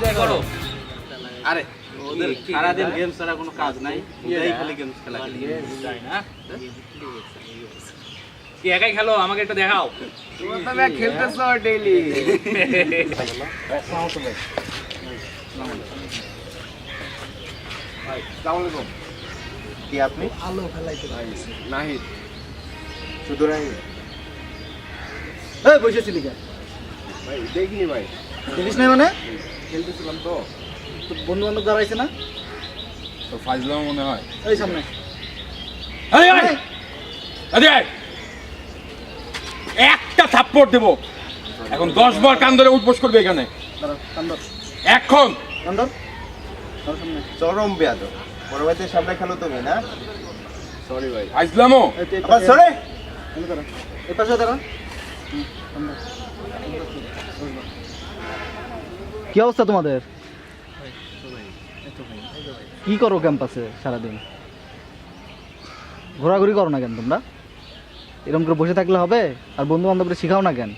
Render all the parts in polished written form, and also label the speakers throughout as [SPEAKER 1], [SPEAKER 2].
[SPEAKER 1] কি করো?
[SPEAKER 2] আরে ওদের সারাদিন গেমস ছাড়া কোনো কাজ নাই, এই খালি গেমস খেলা খেলি।
[SPEAKER 1] তাই না? কি একাই খেলো? আমাকে একটু দেখাও।
[SPEAKER 3] তুমি তো ম্যাচ খেলতেছো ডেইলি। আসসালামু আলাইকুম।
[SPEAKER 2] কি আপনি?
[SPEAKER 3] আলো ফেলাইতে পারিস নাহিদ। শুধু নাহিদ
[SPEAKER 2] এই বসেছিলি কেন?
[SPEAKER 3] ভাই দেখিনি ভাই,
[SPEAKER 2] দেখিস নাই মানে?
[SPEAKER 3] খেলতেছিলাম তো।
[SPEAKER 2] বন্ধু বান্ধব দাঁড়াইছে না?
[SPEAKER 3] তো ফাইজলাম মনে হয়।
[SPEAKER 2] এই সামনে
[SPEAKER 1] আরে আরে আরে একটা থাপ্পড় দেব, এখন 10 বার কান ধরে উঠবস করবে এখানে
[SPEAKER 2] দাঁড়া, কান্দর
[SPEAKER 1] এখন।
[SPEAKER 2] কান্দর সামনে।
[SPEAKER 3] চরম বেয়াদব। বড় ভাইদের সামনে খেলো তুমি না? সরি ভাই।
[SPEAKER 1] আইসলামো
[SPEAKER 3] আবার সরি।
[SPEAKER 2] দাঁড়া, এই পাশে দাঁড়া। কি অবস্থা তোমাদের? কি করো ক্যাম্পাসে সারাদিন? ঘোরাঘুরি করো না কেন তোমরা? এরকম করে বসে থাকলে হবে? আর বন্ধু বান্ধবরা শিখাও না কেন?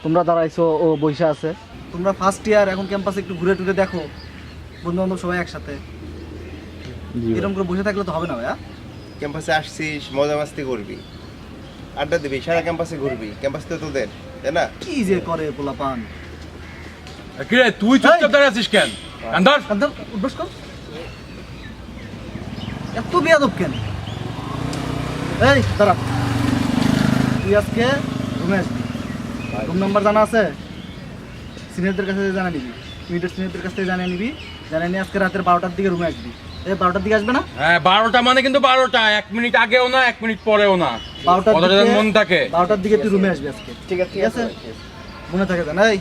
[SPEAKER 2] তোমরা দাঁড়াইছো, ও বসে আছে। তোমরা ফার্স্ট ইয়ার, এখন ক্যাম্পাসে একটু ঘুরে টুরে দেখো, বন্ধু বান্ধব সবাই একসাথে। এরকম করে বসে থাকলে তো হবে না ভাইয়া।
[SPEAKER 3] ক্যাম্পাসে আসছিস, মজা মাস্তি করবি, আড্ডা দিবি, সারা ক্যাম্পাসে ঘুরবি। ক্যাম্পাস তো তোদের, তাই না?
[SPEAKER 2] কি যে করে পোলাপান।
[SPEAKER 1] কি রে, তুই চুপচাপ দাঁড়িয়ে আছিস কেন? কান্দর
[SPEAKER 2] কান্দর উঠবস কর। এত বেয়াদব কেন? এই দাঁড়া, তুই আজকে রুমে আসবি। রুম নাম্বার জানা আছে? সিনিয়রদের কাছে জানা নিবি, মিডের সিনিয়রদের কাছ থেকে জানিয়ে নিবি। জানিয়ে নিয়ে আজকে রাতের 12টার দিকে রুমে আসবি। এই 12টার দিকে আসবে না?
[SPEAKER 1] হ্যাঁ 12টা মানে কিন্তু 12টা, 1 মিনিট আগেও না 1 মিনিট পরেও না।
[SPEAKER 2] 12টার
[SPEAKER 1] কথাটা যেন মন থাকে।
[SPEAKER 2] 12টার দিকে তুই রুমে আসবি আজকে, ঠিক আছে? মনে থাকে জানা। এই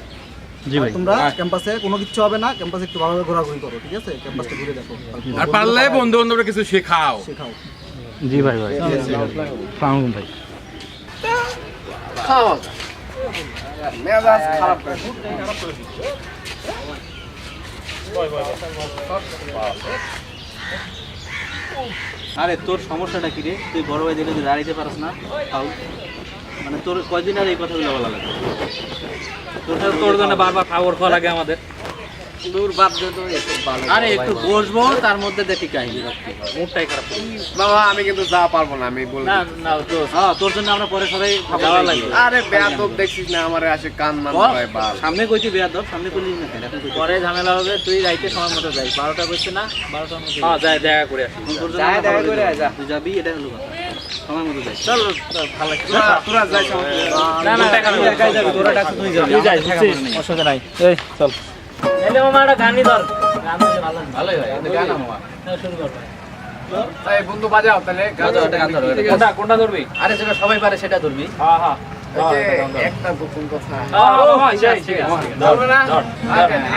[SPEAKER 2] জি ভাই, তোমরা ক্যাম্পাসে কোনো কিছু হবে না, ক্যাম্পাসে একটু ভালোভাবে ঘোরাঘুরি করো, ঠিক আছে? ক্যাম্পাসটা ঘুরে দেখো,
[SPEAKER 1] আর পারলে বন্ধু বান্ধবরা কিছু শেখাও।
[SPEAKER 2] শেখাও।
[SPEAKER 4] জি ভাই ভাই আসসালামু আলাইকুম ভাই।
[SPEAKER 3] খাওয়া মেজাজ খারাপ করে।
[SPEAKER 2] আরে তোর সমস্যাটা কি রে? তুই বড় ভাই দেখে দাঁড়াইতে পারস না? তাও মানে তোর কয়দিন আর এই কথাগুলো বলা লাগে?
[SPEAKER 1] তোর জন্য বারবার খাবার খাওয়া লাগে আমাদের।
[SPEAKER 2] দূর বাদ দে তো, আরে একটু বসবো, তার মধ্যে দেখি কাহিনী।
[SPEAKER 1] মুডটাই খারাপ।
[SPEAKER 3] বাবা আমি কিন্তু যা পারবো না, আমি বলবো।
[SPEAKER 2] না না, তোর জন্য আমরা পরে সবাই যাওয়া লাগবে।
[SPEAKER 3] আরে বেয়াদব দেখছিস না, আমারে আসে কান মান হয় বাল।
[SPEAKER 2] সামনে কইছি বেয়াদব, সামনে কইলি না কেন? এখন পরে ঝামেলা হবে। তুই রাইতে সময় মতো যাই, 12টা বসছে না, 12টার মধ্যে
[SPEAKER 1] হ্যাঁ যাই দেখা করে আসি।
[SPEAKER 2] যাই দেখা করে যা, তুই যাবি, এটা হলো কথা। সময় মতো যাই। চল ভালো লাগছে।
[SPEAKER 3] তোরা যাই
[SPEAKER 2] না না, তুই একাই যাবি, তোরা ডাক তুই যাবি।
[SPEAKER 4] তুই যাই, বুঝছিস? অসুবিধা নাই। এই চল।
[SPEAKER 1] এলে মামা একটা গানই ধর।
[SPEAKER 2] গান হলে ভালো না।
[SPEAKER 1] ভালোই হয়, কিন্তু গান মামা।
[SPEAKER 2] শুরু কর ভাই।
[SPEAKER 3] এই বন্ধু বাজাও তাহলে গান।
[SPEAKER 1] কোনটা ধরবি?
[SPEAKER 2] আরে যেটা সবাই পারে সেটা ধরবি।
[SPEAKER 1] হ্যাঁ হ্যাঁ।
[SPEAKER 3] একটা গোপন কথা
[SPEAKER 1] মামা ঠিক আছে।
[SPEAKER 3] ধরবে না?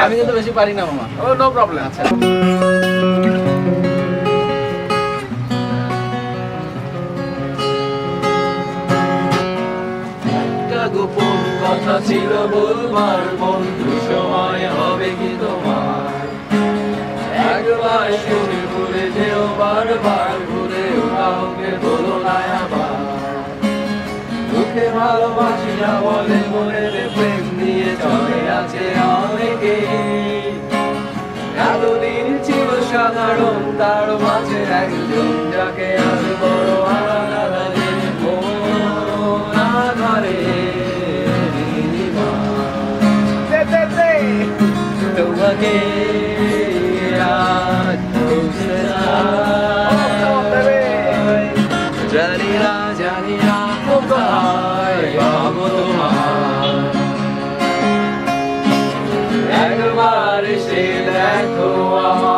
[SPEAKER 2] আমি কিন্তু বেশি পারি না মামা।
[SPEAKER 3] ও নো প্রবলেম।
[SPEAKER 2] আচ্ছা,
[SPEAKER 5] গোপন কথা ছিল বলবার, বন্ধু সময় হবে কি তোমার? একবার শুনে ভুলে যেও, বারবার ঘুরে কাউকে বলো না আবার। মুখে ভালোবাসি না বলে মনে প্রেম দিয়ে চলে আছে অনেকে। এতদিন ছিল সাধারণ, তার মাঝে একজন যাকে আজ বড় আলাদা তোমাকে জানি না জানি না কোথায় পাবো তোমার। একবার এসে দেখো আমার।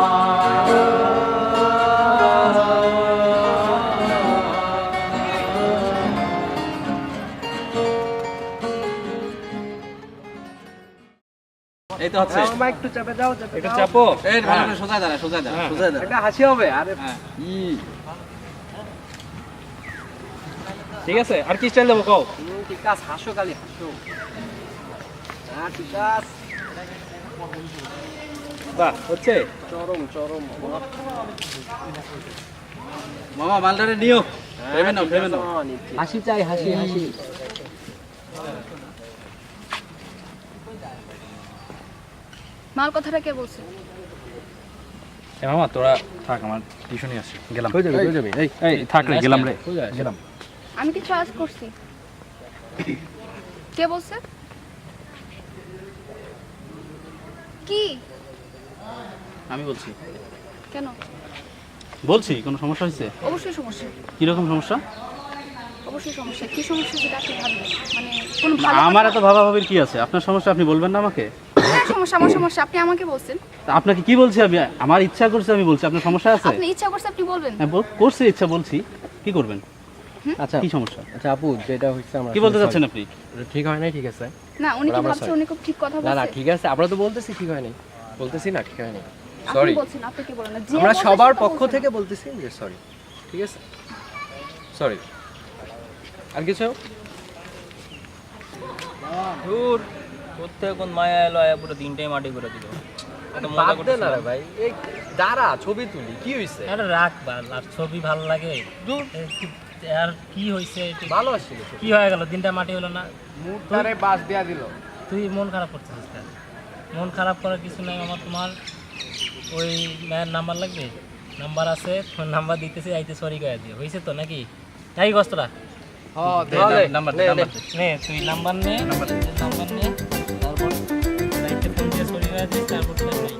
[SPEAKER 2] এই তো হচ্ছে।
[SPEAKER 3] মামা একটু চাপে দাও, চাপে
[SPEAKER 1] এটা
[SPEAKER 3] দাও।
[SPEAKER 1] চাপো।
[SPEAKER 2] এই ভালো করে সোজা দাঁড়া, সোজা দাঁড়া, সোজা দাঁড়া।
[SPEAKER 3] এটা হাসি হবে। আরে
[SPEAKER 1] ঠিক আছে, আর কি স্টাইল দেবো কও?
[SPEAKER 3] ঠিক আছে, হাসো খালি হাসো। হ্যাঁ ঠিক আছে।
[SPEAKER 1] বাহ হচ্ছে।
[SPEAKER 3] চরম চরম
[SPEAKER 2] মামা মালটারে নিও, ফ্রেমে নাও, ফ্রেমে নাও।
[SPEAKER 3] হাসি চাই, হাসি হাসি।
[SPEAKER 6] মাল কথাটা কে বলছে?
[SPEAKER 4] এ মামা তোরা থাক, আমার টিউশনই আছে, গেলাম। কই যাবি? এই থাক রে, গেলাম রে, গেলাম।
[SPEAKER 6] আমি কিছু আজ করছি? কে বলছে? কি?
[SPEAKER 4] আমি বলছি।
[SPEAKER 6] কেন?
[SPEAKER 4] বলছি, কোনো সমস্যা হয়েছে?
[SPEAKER 6] অবশ্যই সমস্যা।
[SPEAKER 4] কিরকম সমস্যা?
[SPEAKER 6] অবশ্যই সমস্যা। কি সমস্যা সেটা আপনি ভাববেন। মানে কোনো ভালো
[SPEAKER 4] আমার এত ভাবাভাবির কি আছে? আপনার সমস্যা আপনি বলবেন না আমাকে?
[SPEAKER 6] হ্যাঁ, সমস্যা আমার সমস্যা। আপনি আমাকে বলছেন।
[SPEAKER 4] তা আপনাকে কি বলছি আমি? আমার ইচ্ছা করছে আমি বলছি। আপনার সমস্যা আছে?
[SPEAKER 6] আপনি ইচ্ছা করছে আপনি বলবেন।
[SPEAKER 4] হ্যাঁ, করছে ইচ্ছা, বলছি। কি করবেন?
[SPEAKER 5] আচ্ছা
[SPEAKER 4] কি সমস্যা?
[SPEAKER 5] আচ্ছা আপু, যেটা হচ্ছে আমরা
[SPEAKER 4] কি বলতে চাচ্ছেন আপনি?
[SPEAKER 5] ঠিক হয় নাই, ঠিক আছে।
[SPEAKER 6] না, উনি কি
[SPEAKER 5] আমরা
[SPEAKER 6] ভাবছে
[SPEAKER 5] sorry।
[SPEAKER 6] উনি খুব ঠিক কথা
[SPEAKER 5] না না
[SPEAKER 6] বলছে?
[SPEAKER 5] ঠিক আছে, আমরা তো বলতেছি ঠিক হয় নাই, বলতেছি না ঠিক হয় নাই।
[SPEAKER 6] আপনি
[SPEAKER 5] সরি,
[SPEAKER 6] বলছেন, আপনি কি বলেন না? যে
[SPEAKER 5] আমরা
[SPEAKER 6] বলছে
[SPEAKER 5] সবার
[SPEAKER 6] সেটা
[SPEAKER 5] পক্ষ
[SPEAKER 6] বলছেন।
[SPEAKER 5] থেকে বলতেছি যে সরি, ঠিক আছে, সরি। আর কিছু?
[SPEAKER 7] দূর করতে কোন মায়া এলো, আয়া পুরো দিনটাই মাটি করে দিল। এত মজা
[SPEAKER 5] বাদ দে না
[SPEAKER 7] করতেছিলাম।
[SPEAKER 5] রে ভাই, এই দাঁড়া ছবি তুলি, কি হইছে?
[SPEAKER 7] আরে রাখ বাল, আর ছবি ভালো লাগে দূর। আর কি হইছে?
[SPEAKER 5] ভালো আসছিল,
[SPEAKER 7] কি হয়ে গেল? দিনটা মাটি হলো না?
[SPEAKER 5] মুখটারে বাস দেয়া দিল।
[SPEAKER 7] তুই মন খারাপ করতেছিস কেন? মন খারাপ করার কিছু নাই আমার। তোমার ওই ম্যার নাম্বার লাগবে? নাম্বার আছে, ফোন নাম্বার দিতেছি, আইতে সরি করে দিও। হয়েছে তো নাকি? তাই কষ্টটা
[SPEAKER 4] নাম্বার দে, নাম্বার দে।
[SPEAKER 7] নে, তুই নাম্বার নে, নাম্বার নে, তারপর রাইতে ফোন দিয়ে সরি করে দিস, তারপর তুই নাই।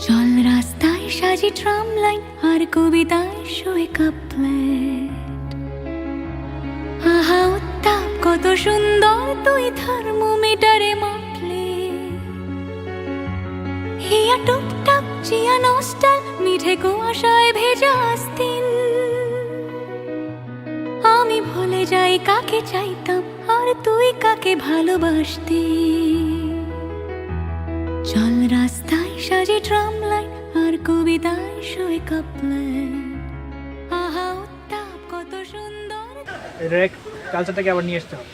[SPEAKER 8] চল রাস্তায় সাজি ট্রাম লাইন আর কবিতায় শোয়ে কাপলেট। আহা উত্তাপ কত সুন্দর তুই থার্মোমিটারে মাপলে। হিয়া টুকটাক চিয়া নস্টাল মিঠে কুয়াশায় ভেজা আস্তিন। আমি ভুলে যাই কাকে চাইতাম আর তুই কাকে ভালোবাসতি। চল রাস্তায় সাজে ট্রাম লাইন আর কবিতায় শোয়ে কাপলেট। আহা উত্তাপ কত সুন্দর।
[SPEAKER 2] কালচারটাকে আবার নিয়ে আসতে হবে।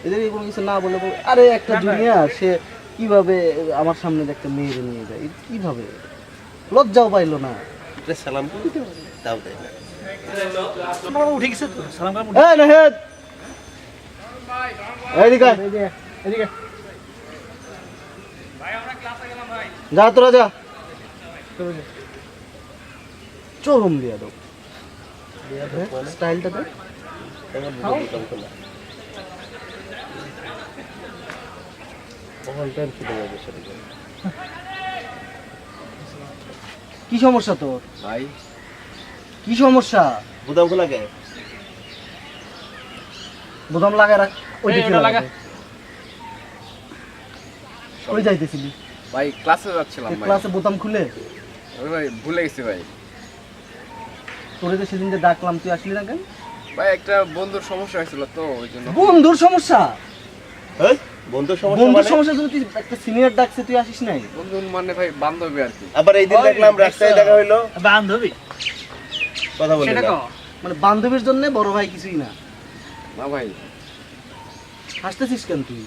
[SPEAKER 2] এদের কোনো কিছু না বলে আরে একটা জুনিয়র সে কিভাবে আমার সামনে একটা মেয়েরে নিয়ে যায়, এটা কিভাবে? লজ্জাও পাইলো না।
[SPEAKER 3] সালাম দিতে হবে, তাও দেয় না।
[SPEAKER 2] উঠে গেছে তো, সালাম কালাম। এই নাহিদ, এদিকে আয়, এদিকে যা, তোরা যা। চরম দিয়া দাও, স্টাইলটা দেখ। কি সমস্যা তোর
[SPEAKER 3] ভাই
[SPEAKER 2] কি সমস্যা?
[SPEAKER 3] বুদাম খোলা কে?
[SPEAKER 2] বোতাম লাগায় রাখ। ওই লাগা, ওই যাইতেছিলি
[SPEAKER 1] ভাই ক্লাসে যাচ্ছিলাম ভাই।
[SPEAKER 2] ক্লাসে বোতাম খুলে?
[SPEAKER 1] ওই ভাই ভুলে গেছি ভাই।
[SPEAKER 2] তোরে যে সেদিন যে ডাকলাম তুই আসলি না কেন?
[SPEAKER 1] ভাই একটা বন্ধুর সমস্যা হয়েছিল তো ওই জন্য।
[SPEAKER 2] বন্ধুর সমস্যা?
[SPEAKER 3] এই বন্ধুর সমস্যা
[SPEAKER 2] বন্ধুর
[SPEAKER 3] মানে?
[SPEAKER 2] সমস্যা যদি তুই একটা সিনিয়র ডাকছে তুই আসিস নাই?
[SPEAKER 1] বন্ধু মানে ভাই বান্ধবী আর কি।
[SPEAKER 3] আবার এই দিন দেখলাম রাস্তায় দেখা হইলো,
[SPEAKER 2] বান্ধবী
[SPEAKER 3] কথা বলি না।
[SPEAKER 2] মানে বান্ধবীর জন্য বড় ভাই কিছুই না?
[SPEAKER 1] না ভাই।
[SPEAKER 2] হাসতেছিস কেন তুই?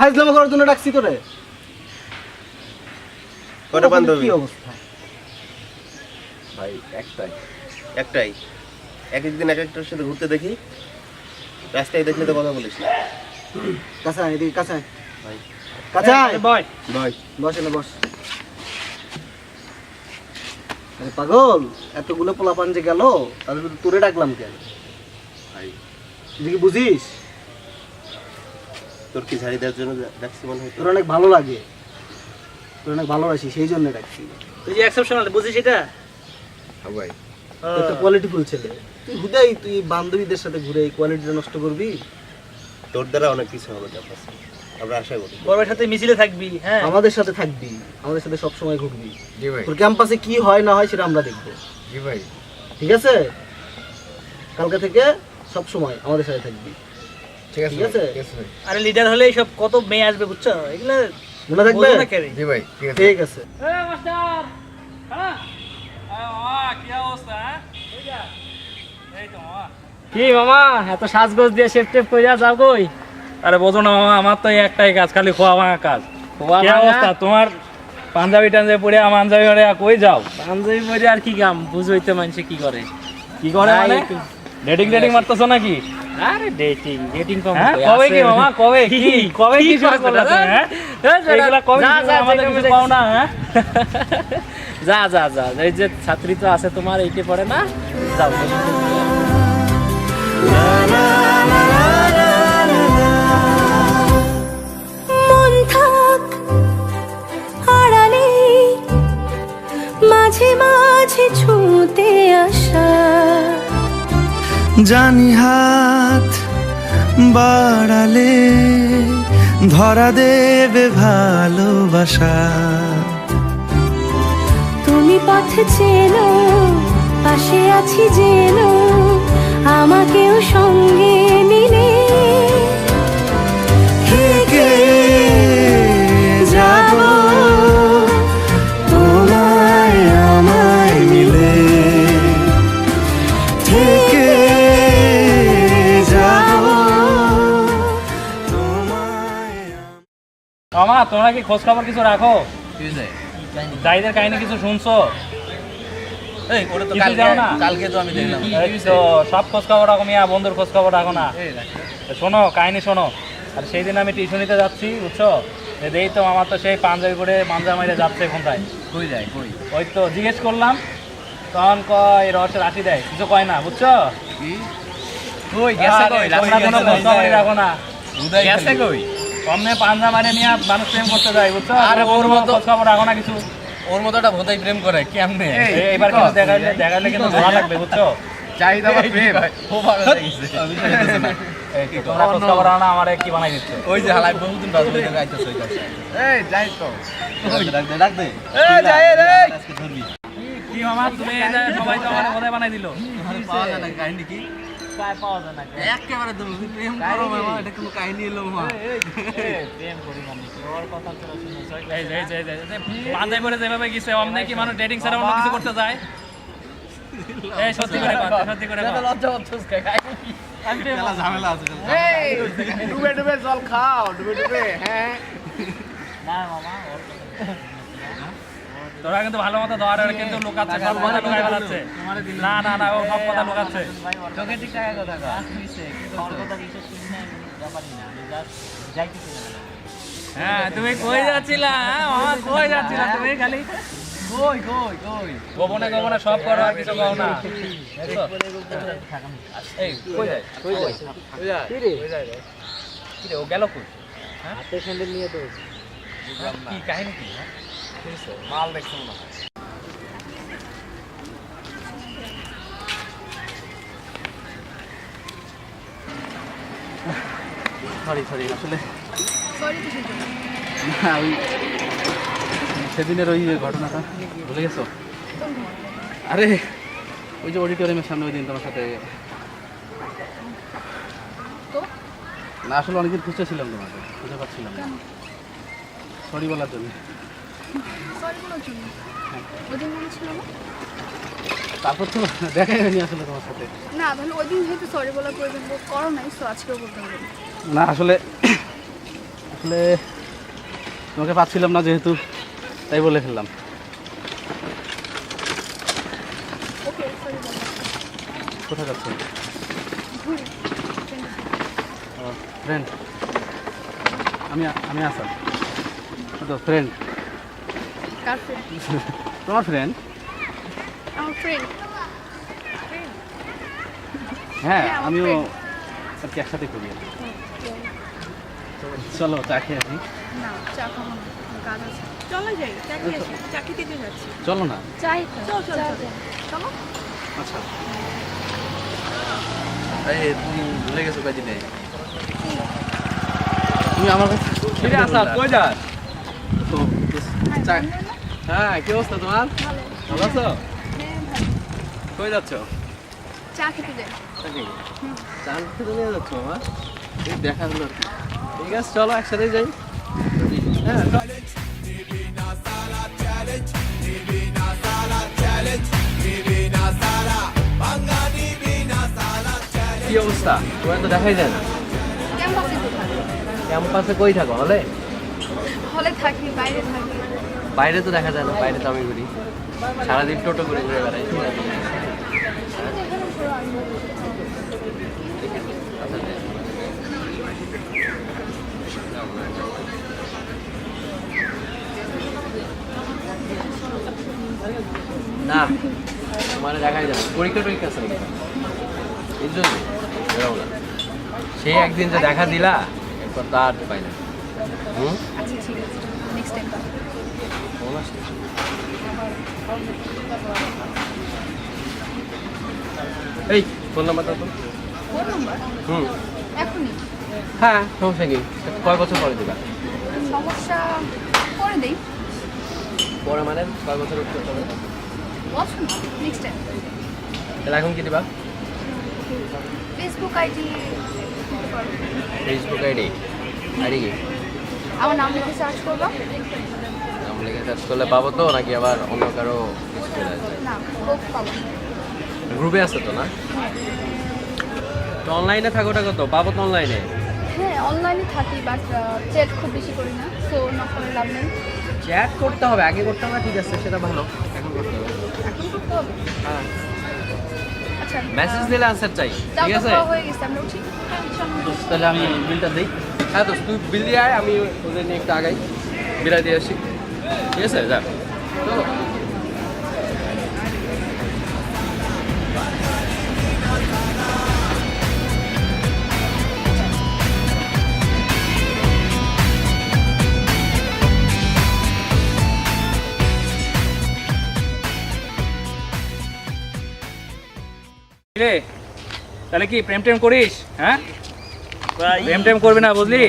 [SPEAKER 2] হাসলামা করার জন্য ডাকছি তোরে?
[SPEAKER 3] কটা বান্ধবী?
[SPEAKER 2] কি অবস্থা
[SPEAKER 1] ভাই একটাই।
[SPEAKER 3] একটাই? এক একদিন এক একটার সাথে ঘুরতে দেখি, রাস্তায় দেখলে তো কথা বলিস না।
[SPEAKER 2] কাছে আয়, এদিকে কাছে আয়।
[SPEAKER 3] ভাই
[SPEAKER 2] কাছে আয়।
[SPEAKER 1] ভাই
[SPEAKER 2] বস, এনে বস। আরে পাগল, এতগুলো পোলাপান যে গেল তাদের ভিতরে তোরে ডাকলাম কেন?
[SPEAKER 1] ভাই
[SPEAKER 2] তুই কি বুঝিস?
[SPEAKER 3] তোর কি ঝাড়ি দেওয়ার জন্য ডাকছি মনে হয়?
[SPEAKER 2] তোর অনেক ভালো লাগে, তোর অনেক ভালোবাসি, সেই জন্য ডাকছি।
[SPEAKER 7] তুই যে এক্সেপশনাল বুঝিস এটা?
[SPEAKER 1] হ্যাঁ ভাই।
[SPEAKER 2] তুই একটা কোয়ালিটিফুল ছেলে, তুই হুদাই তুই বান্ধবীদের সাথে ঘুরে এই কোয়ালিটিটা নষ্ট করবি?
[SPEAKER 3] তোর দ্বারা অনেক কিছু হবে ক্যাম্পাস, আমরা আশা করি।
[SPEAKER 7] বড়ের সাথে মিছিলে থাকবি, হ্যাঁ
[SPEAKER 2] আমাদের সাথে থাকবি, আমাদের সাথে সব সময় ঘুরবি।
[SPEAKER 1] জি ভাই।
[SPEAKER 2] তোর ক্যাম্পাসে কি হয় না হয় সেটা আমরা দেখবো,
[SPEAKER 1] জি ভাই।
[SPEAKER 2] ঠিক আছে? কালকে থেকে সব সময় আমাদের সাথে থাকবি,
[SPEAKER 1] ঠিক আছে
[SPEAKER 2] ঠিক আছে?
[SPEAKER 1] ঠিক আছে ভাই।
[SPEAKER 7] আরে লিডার হলে এইসব কত মেয়ে আসবে বুঝছো, এগুলো
[SPEAKER 2] মনে থাকবে?
[SPEAKER 7] বোঝো না কে রে?
[SPEAKER 1] জি ভাই ঠিক আছে।
[SPEAKER 2] ঠিক আছে।
[SPEAKER 7] এই মাস্টার, হ্যাঁ কি অবস্থা? এই তো কি মামা এত সাজগোজ দিয়ে শেপ টেপ কইরা যাও কই?
[SPEAKER 4] আরে বোঝো না মামা, আমার তো এই একটাই কাজ, খালি খোয়া ভাঙা কাজ।
[SPEAKER 7] খোয়া
[SPEAKER 4] কি
[SPEAKER 7] ভাঙা?
[SPEAKER 4] অবস্থা তোমার? পাঞ্জাবি টাঞ্জাবি পরে পাঞ্জাবি পরে কই যাও?
[SPEAKER 7] পাঞ্জাবি পরে আর কি কাম, বুঝই তো মানুষে কি করে।
[SPEAKER 4] কি করে
[SPEAKER 7] না,
[SPEAKER 4] মানে?
[SPEAKER 7] একটু-
[SPEAKER 4] ডেটিং মারতেছো নাকি?
[SPEAKER 7] আরে ডেটিং কম
[SPEAKER 4] হ্যাঁ
[SPEAKER 7] কই
[SPEAKER 4] কবে
[SPEAKER 7] আছে?
[SPEAKER 4] কি মামা, কবে কি কবে কি শুরু করলা তুমি, হ্যাঁ? এইগুলা কবে
[SPEAKER 7] যা,
[SPEAKER 4] শুরু
[SPEAKER 7] যা,
[SPEAKER 4] করলা? আমাদের
[SPEAKER 7] যেখানে
[SPEAKER 4] কিছু
[SPEAKER 7] দেখছি।
[SPEAKER 4] পাও না, হ্যাঁ?
[SPEAKER 7] যা যা যা, এই যে ছাত্রী তো আছে তোমার, এইটে পড়ে না, যাও
[SPEAKER 8] মন থাক আড়ালে মাঝে মাঝে ছুঁতে আসা
[SPEAKER 5] জানি হাত বাড়ালে ধরা দেবে ভালোবাসা।
[SPEAKER 8] তুমি পথ চেনো পাশে আছি জেনো আমাকেও সঙ্গে নিলে
[SPEAKER 5] থেকে যাব তোমায় আমায় মিলে, থেকে যাব তোমায়।
[SPEAKER 4] মামা তোমরা কি খোঁজ খবর কিছু রাখো? জাহিদের কাহিনী কিছু শুনছো? কিছু জানো না? এই তো সব খোঁজ খবর রাখো মিয়া, বন্ধুর খোঁজ খবর রাখো না। শোনো কাহিনী শোনো। আর সেই দিন আমি টিউশনিতে যাচ্ছি, বুঝছো? এই তো আমার তো সেই পাঞ্জাবি পরে মাঞ্জা মাইরে যাচ্ছে কোনটায়, ওই তো জিজ্ঞেস করলাম, তখন কয় রসের আশি দেয়, কিছু কয় না, বুঝছো? আরে, তোমরা কোনো খোঁজ খবরই রাখো না। সামনে পাঞ্জা মারে নিয়ে মানুষ প্রেম করতে যায়, বুঝছো? আরে ওর মতো খোঁজ খবর রাখো না কিছু।
[SPEAKER 1] ওর মতো একটা ভোতাই প্রেম করে কেমনে?
[SPEAKER 4] এবার কিন্তু দেখাইলে কিন্তু ধরা লাগবে, বুঝছো?
[SPEAKER 1] চাহিদা বা প্রেম ও পাগল হয়ে গেছে।
[SPEAKER 4] এই তো তোমরা খোঁজ খবর রাখো না, আমারে কি বানাই দিচ্ছ?
[SPEAKER 1] ওই যে হালাই বহুদিন বাজবে গাইতেছে ওই কাছে। এই যাই তো ডাক দে এই যাই রে।
[SPEAKER 4] কি মামা তুমি এই যে সবাই তো আমারে ভোতাই বানাই দিল।
[SPEAKER 1] পাওয়া যায় না কাহিনী কি?
[SPEAKER 7] পায় পাওয়া যায় না।
[SPEAKER 1] একেবারে তুমি প্রেম করো মামা, এটা কোনো কাহিনী এলো মামা।
[SPEAKER 7] প্রেম করি মানে কি, ওর কথা তো শুনেছো?
[SPEAKER 4] এই যে পাঞ্জাবি পরে যেভাবে গেছে অমনে কি মানুষ ডেটিং ছাড়া অন্য কিছু করতে যায়? এই সত্যি করে কথা, সত্যি করে কথা।
[SPEAKER 1] লজ্জা হচ্ছিস কাহিনী কি? মেলা ঝামেলা আছে।
[SPEAKER 3] এই ডুবে ডুবে জল খাও, ডুবে ডুবে। হ্যাঁ
[SPEAKER 7] না মামা, ওর কথা
[SPEAKER 4] তোরা কিন্তু ভালো মতো ধর, আর কিন্তু লুকাচ্ছে, সব কথা লুকাই ফেলাচ্ছে। না না না, ও সব কথা লুকাচ্ছে।
[SPEAKER 7] চোখে ঠিক টাকা কথা কয়। হইছে, কিন্তু ওর কথা বিশ্বাস করি না, আমি ব্যাপারই না। আমি জাস্ট যাইতেছি না।
[SPEAKER 4] হ্যাঁ তুমি কই যাচ্ছিলা? হ্যাঁ মামা কই যাচ্ছিলা তুমি? খালি
[SPEAKER 1] কই কই কই
[SPEAKER 4] গোপনে গোপনে সব করো, আর কিছু কও না। দেখছো? এই কই যায়? কই যায়? কই যায়? কি রে ও গেল কই?
[SPEAKER 7] হাতে স্যান্ডেল নিয়ে তো
[SPEAKER 4] কি কাহিনী কি? হ্যাঁ?
[SPEAKER 1] মাল দেখছো না?
[SPEAKER 2] সরি আসলে
[SPEAKER 6] সরি কিসের জন্য?
[SPEAKER 2] না, ওই সেদিনের ওই ঘটনাটা ভুলে গেছো? আরে ওই যে অডিটোরিয়ামের সামনে ওই দিন তোমার সাথে,
[SPEAKER 6] তো
[SPEAKER 2] না আসলে অনেকদিন খুঁজতেছিলাম তোমাকে, খুঁজে পাচ্ছিলাম না, সরি বলার জন্য।
[SPEAKER 6] সরি বলার জন্য ওই দিন মনে ছিল না?
[SPEAKER 2] তারপর তো দেখাই হয়নি আসলে তোমার সাথে।
[SPEAKER 6] না তাহলে ওই দিন যেহেতু সরি বলার প্রয়োজন বোধ করো নাই, সো আজকেও বলতে হবে না।
[SPEAKER 2] না আসলে আসলে তোমাকে পাচ্ছিলাম না যেহেতু, তাই বলে ফেললাম।
[SPEAKER 6] ওকে সরি বলো।
[SPEAKER 2] কোথায় যাচ্ছ?
[SPEAKER 6] ঘুরি
[SPEAKER 2] ফ্রেন্ড, আমি আসাম তো ফ্রেন্ড,
[SPEAKER 6] কার ফ্রেন্ড?
[SPEAKER 2] তোমার ফ্রেন্ড।
[SPEAKER 6] আমার ফ্রেন্ড।
[SPEAKER 2] হ্যাঁ
[SPEAKER 6] হ্যাঁ, আমার
[SPEAKER 2] আমিও
[SPEAKER 6] friend।
[SPEAKER 2] আর কি একসাথে করি। চলো চা খেয়ে আসি।
[SPEAKER 6] না চা খাবো না, আমার কাজ আছে। চলো যাই, চা খেয়ে আসি। চা খেতে যাচ্ছি।
[SPEAKER 2] চলো না।
[SPEAKER 6] চাই চল চল চলো।
[SPEAKER 2] আচ্ছা
[SPEAKER 1] এই তুমি ভুলে গেছো কয়দিনে?
[SPEAKER 2] তুমি আমার কাছে
[SPEAKER 1] কিরে আসাদ কই যাস?
[SPEAKER 2] তো
[SPEAKER 1] চা হ্যাঁ কি অবস্থা তোমার?
[SPEAKER 6] ভালো।
[SPEAKER 1] ভালো আছো?
[SPEAKER 6] হ্যাঁ ভালো।
[SPEAKER 1] কই যাচ্ছ?
[SPEAKER 6] চা খেতে যাই।
[SPEAKER 1] চা খেতে নিয়ে যাচ্ছ মামা?
[SPEAKER 2] এই দেখা হলো আর কি।
[SPEAKER 1] ঠিক আছে চলো একসাথে যাই। হ্যাঁ
[SPEAKER 5] কি অবস্থা? তোমার তো দেখাই যায় না।
[SPEAKER 6] ক্যাম্পাসে তো থাকি।
[SPEAKER 5] ক্যাম্পাসে কই থাকো? হলে?
[SPEAKER 6] হলে থাকি, বাইরে থাকি।
[SPEAKER 5] বাইরে তো দেখা যায় না, বাইরে তো আমি ঘুরি। সারাদিন টোটো করে ঘুরে বেড়াই। না তোমার দেখাই যায় না। পরীক্ষা টরীক্ষা আছে নাকি? এই জন্য বেরোও না। সেই একদিন যে দেখা দিলা এরপর তো আর পাই না।
[SPEAKER 6] আচ্ছা ঠিক আছে, নেক্সট টাইম পাবো।
[SPEAKER 5] ফোন আসছে। এই ফোন নাম্বার দাও তো।
[SPEAKER 6] ফোন নাম্বার এখনই?
[SPEAKER 5] হ্যাঁ সমস্যা কি, কয় বছর পরে দিবা?
[SPEAKER 6] সমস্যা করে দেই।
[SPEAKER 5] পরে মানে কয় বছর করতে হবে?
[SPEAKER 6] বলছো না, নেক্সট টাইম।
[SPEAKER 5] তাহলে এখন কি দিবা?
[SPEAKER 6] Facebook ID.
[SPEAKER 5] ফেসবুক আইডি কি?
[SPEAKER 6] আমার নাম লিখে সার্চ করবা।
[SPEAKER 5] নাম লিখে সার্চ করলে পাবো তো, নাকি আবার অন্য কারো কিছু চলে আসবে?
[SPEAKER 6] না, খুব পাবো।
[SPEAKER 5] গ্রুপে আছে তো না? তো অনলাইনে থাকোটা কত পাবো তো অনলাইনে?
[SPEAKER 6] হ্যাঁ অনলাইনে থাকি, বাট চ্যাট খুব বেশি করি না, সো নক করে লাভ নেই।
[SPEAKER 5] চ্যাট করতে হবে, আগে করতে হবে, ঠিক আছে সেটা ভালো, এখন করতে হবে।
[SPEAKER 6] এখন করতে হবে?
[SPEAKER 5] হ্যাঁ
[SPEAKER 6] আচ্ছা
[SPEAKER 5] মেসেজ দিলে আনসার চাই, ঠিক আছে?
[SPEAKER 6] হয়ে গেছে, আমরা উঠি। হ্যাঁ চলো।
[SPEAKER 5] তাহলে আমি বিলটা দিই। হ্যাঁ তো তুই বিল দিয়ে আয়, আমি ওদের নিয়ে একটু আগাই, বিলাই দিয়ে আসি, ঠিক আছে? যা চলো।
[SPEAKER 4] রে তাহলে কি প্রেম টেম করিস? হ্যাঁ প্রেম টেম করবি না বুঝলি,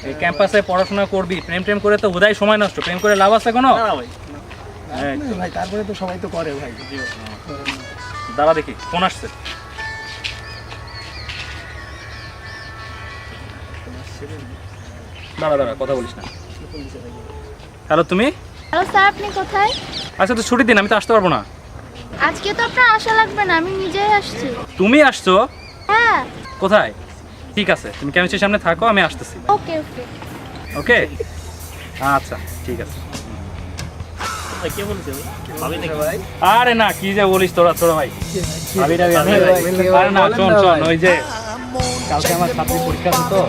[SPEAKER 4] এই ক্যাম্পাসে পড়াশোনা করবি, প্রেম টেম করে তো হুদাই সময় নষ্ট, প্রেম করে লাভ আছে কোনো?
[SPEAKER 2] ভাই তারপরে তো সবাই তো করে ভাই।
[SPEAKER 4] দাঁড়া দেখি ফোন আসছে। দাঁড়া কথা বলিস না। হ্যালো তুমি?
[SPEAKER 9] হ্যালো স্যার, আপনি কোথায়?
[SPEAKER 4] আচ্ছা তো ছুটির দিন, আমি তো আসতে পারবো না।
[SPEAKER 9] আজকে তো আপনার আসা লাগবে না, আমি নিজেই আসছি।
[SPEAKER 4] তুমি আসছো?
[SPEAKER 9] হ্যাঁ।
[SPEAKER 4] কোথায়? ঠিক আছে তুমি কেমিস্ট্রির সামনে থাকো, আমি আসতেছি।
[SPEAKER 9] ওকে ওকে
[SPEAKER 4] ওকে আচ্ছা ঠিক আছে। আরে না কি যে বলিস তোরা ভাই, আরে না শোন ওই যে কালকে আমার ছাত্রী পরীক্ষা আছে তো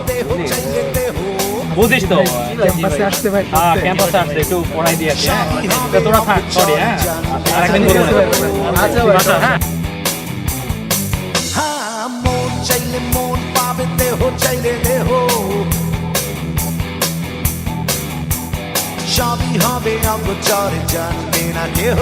[SPEAKER 4] বুঝিস তো, ক্যাম্পাসে আসতে ভাই। হ্যাঁ ক্যাম্পাসে আসতে একটু পড়াই দিয়ে আসি। হ্যাঁ তোরা থাক, সরি। হ্যাঁ আরেকদিন আচ্ছা হ্যাঁ।
[SPEAKER 10] মন চাইলে মন পাবে, দেহ চাইলে দেহ, সবই হবে অগোচরে, জানবে না কেহ।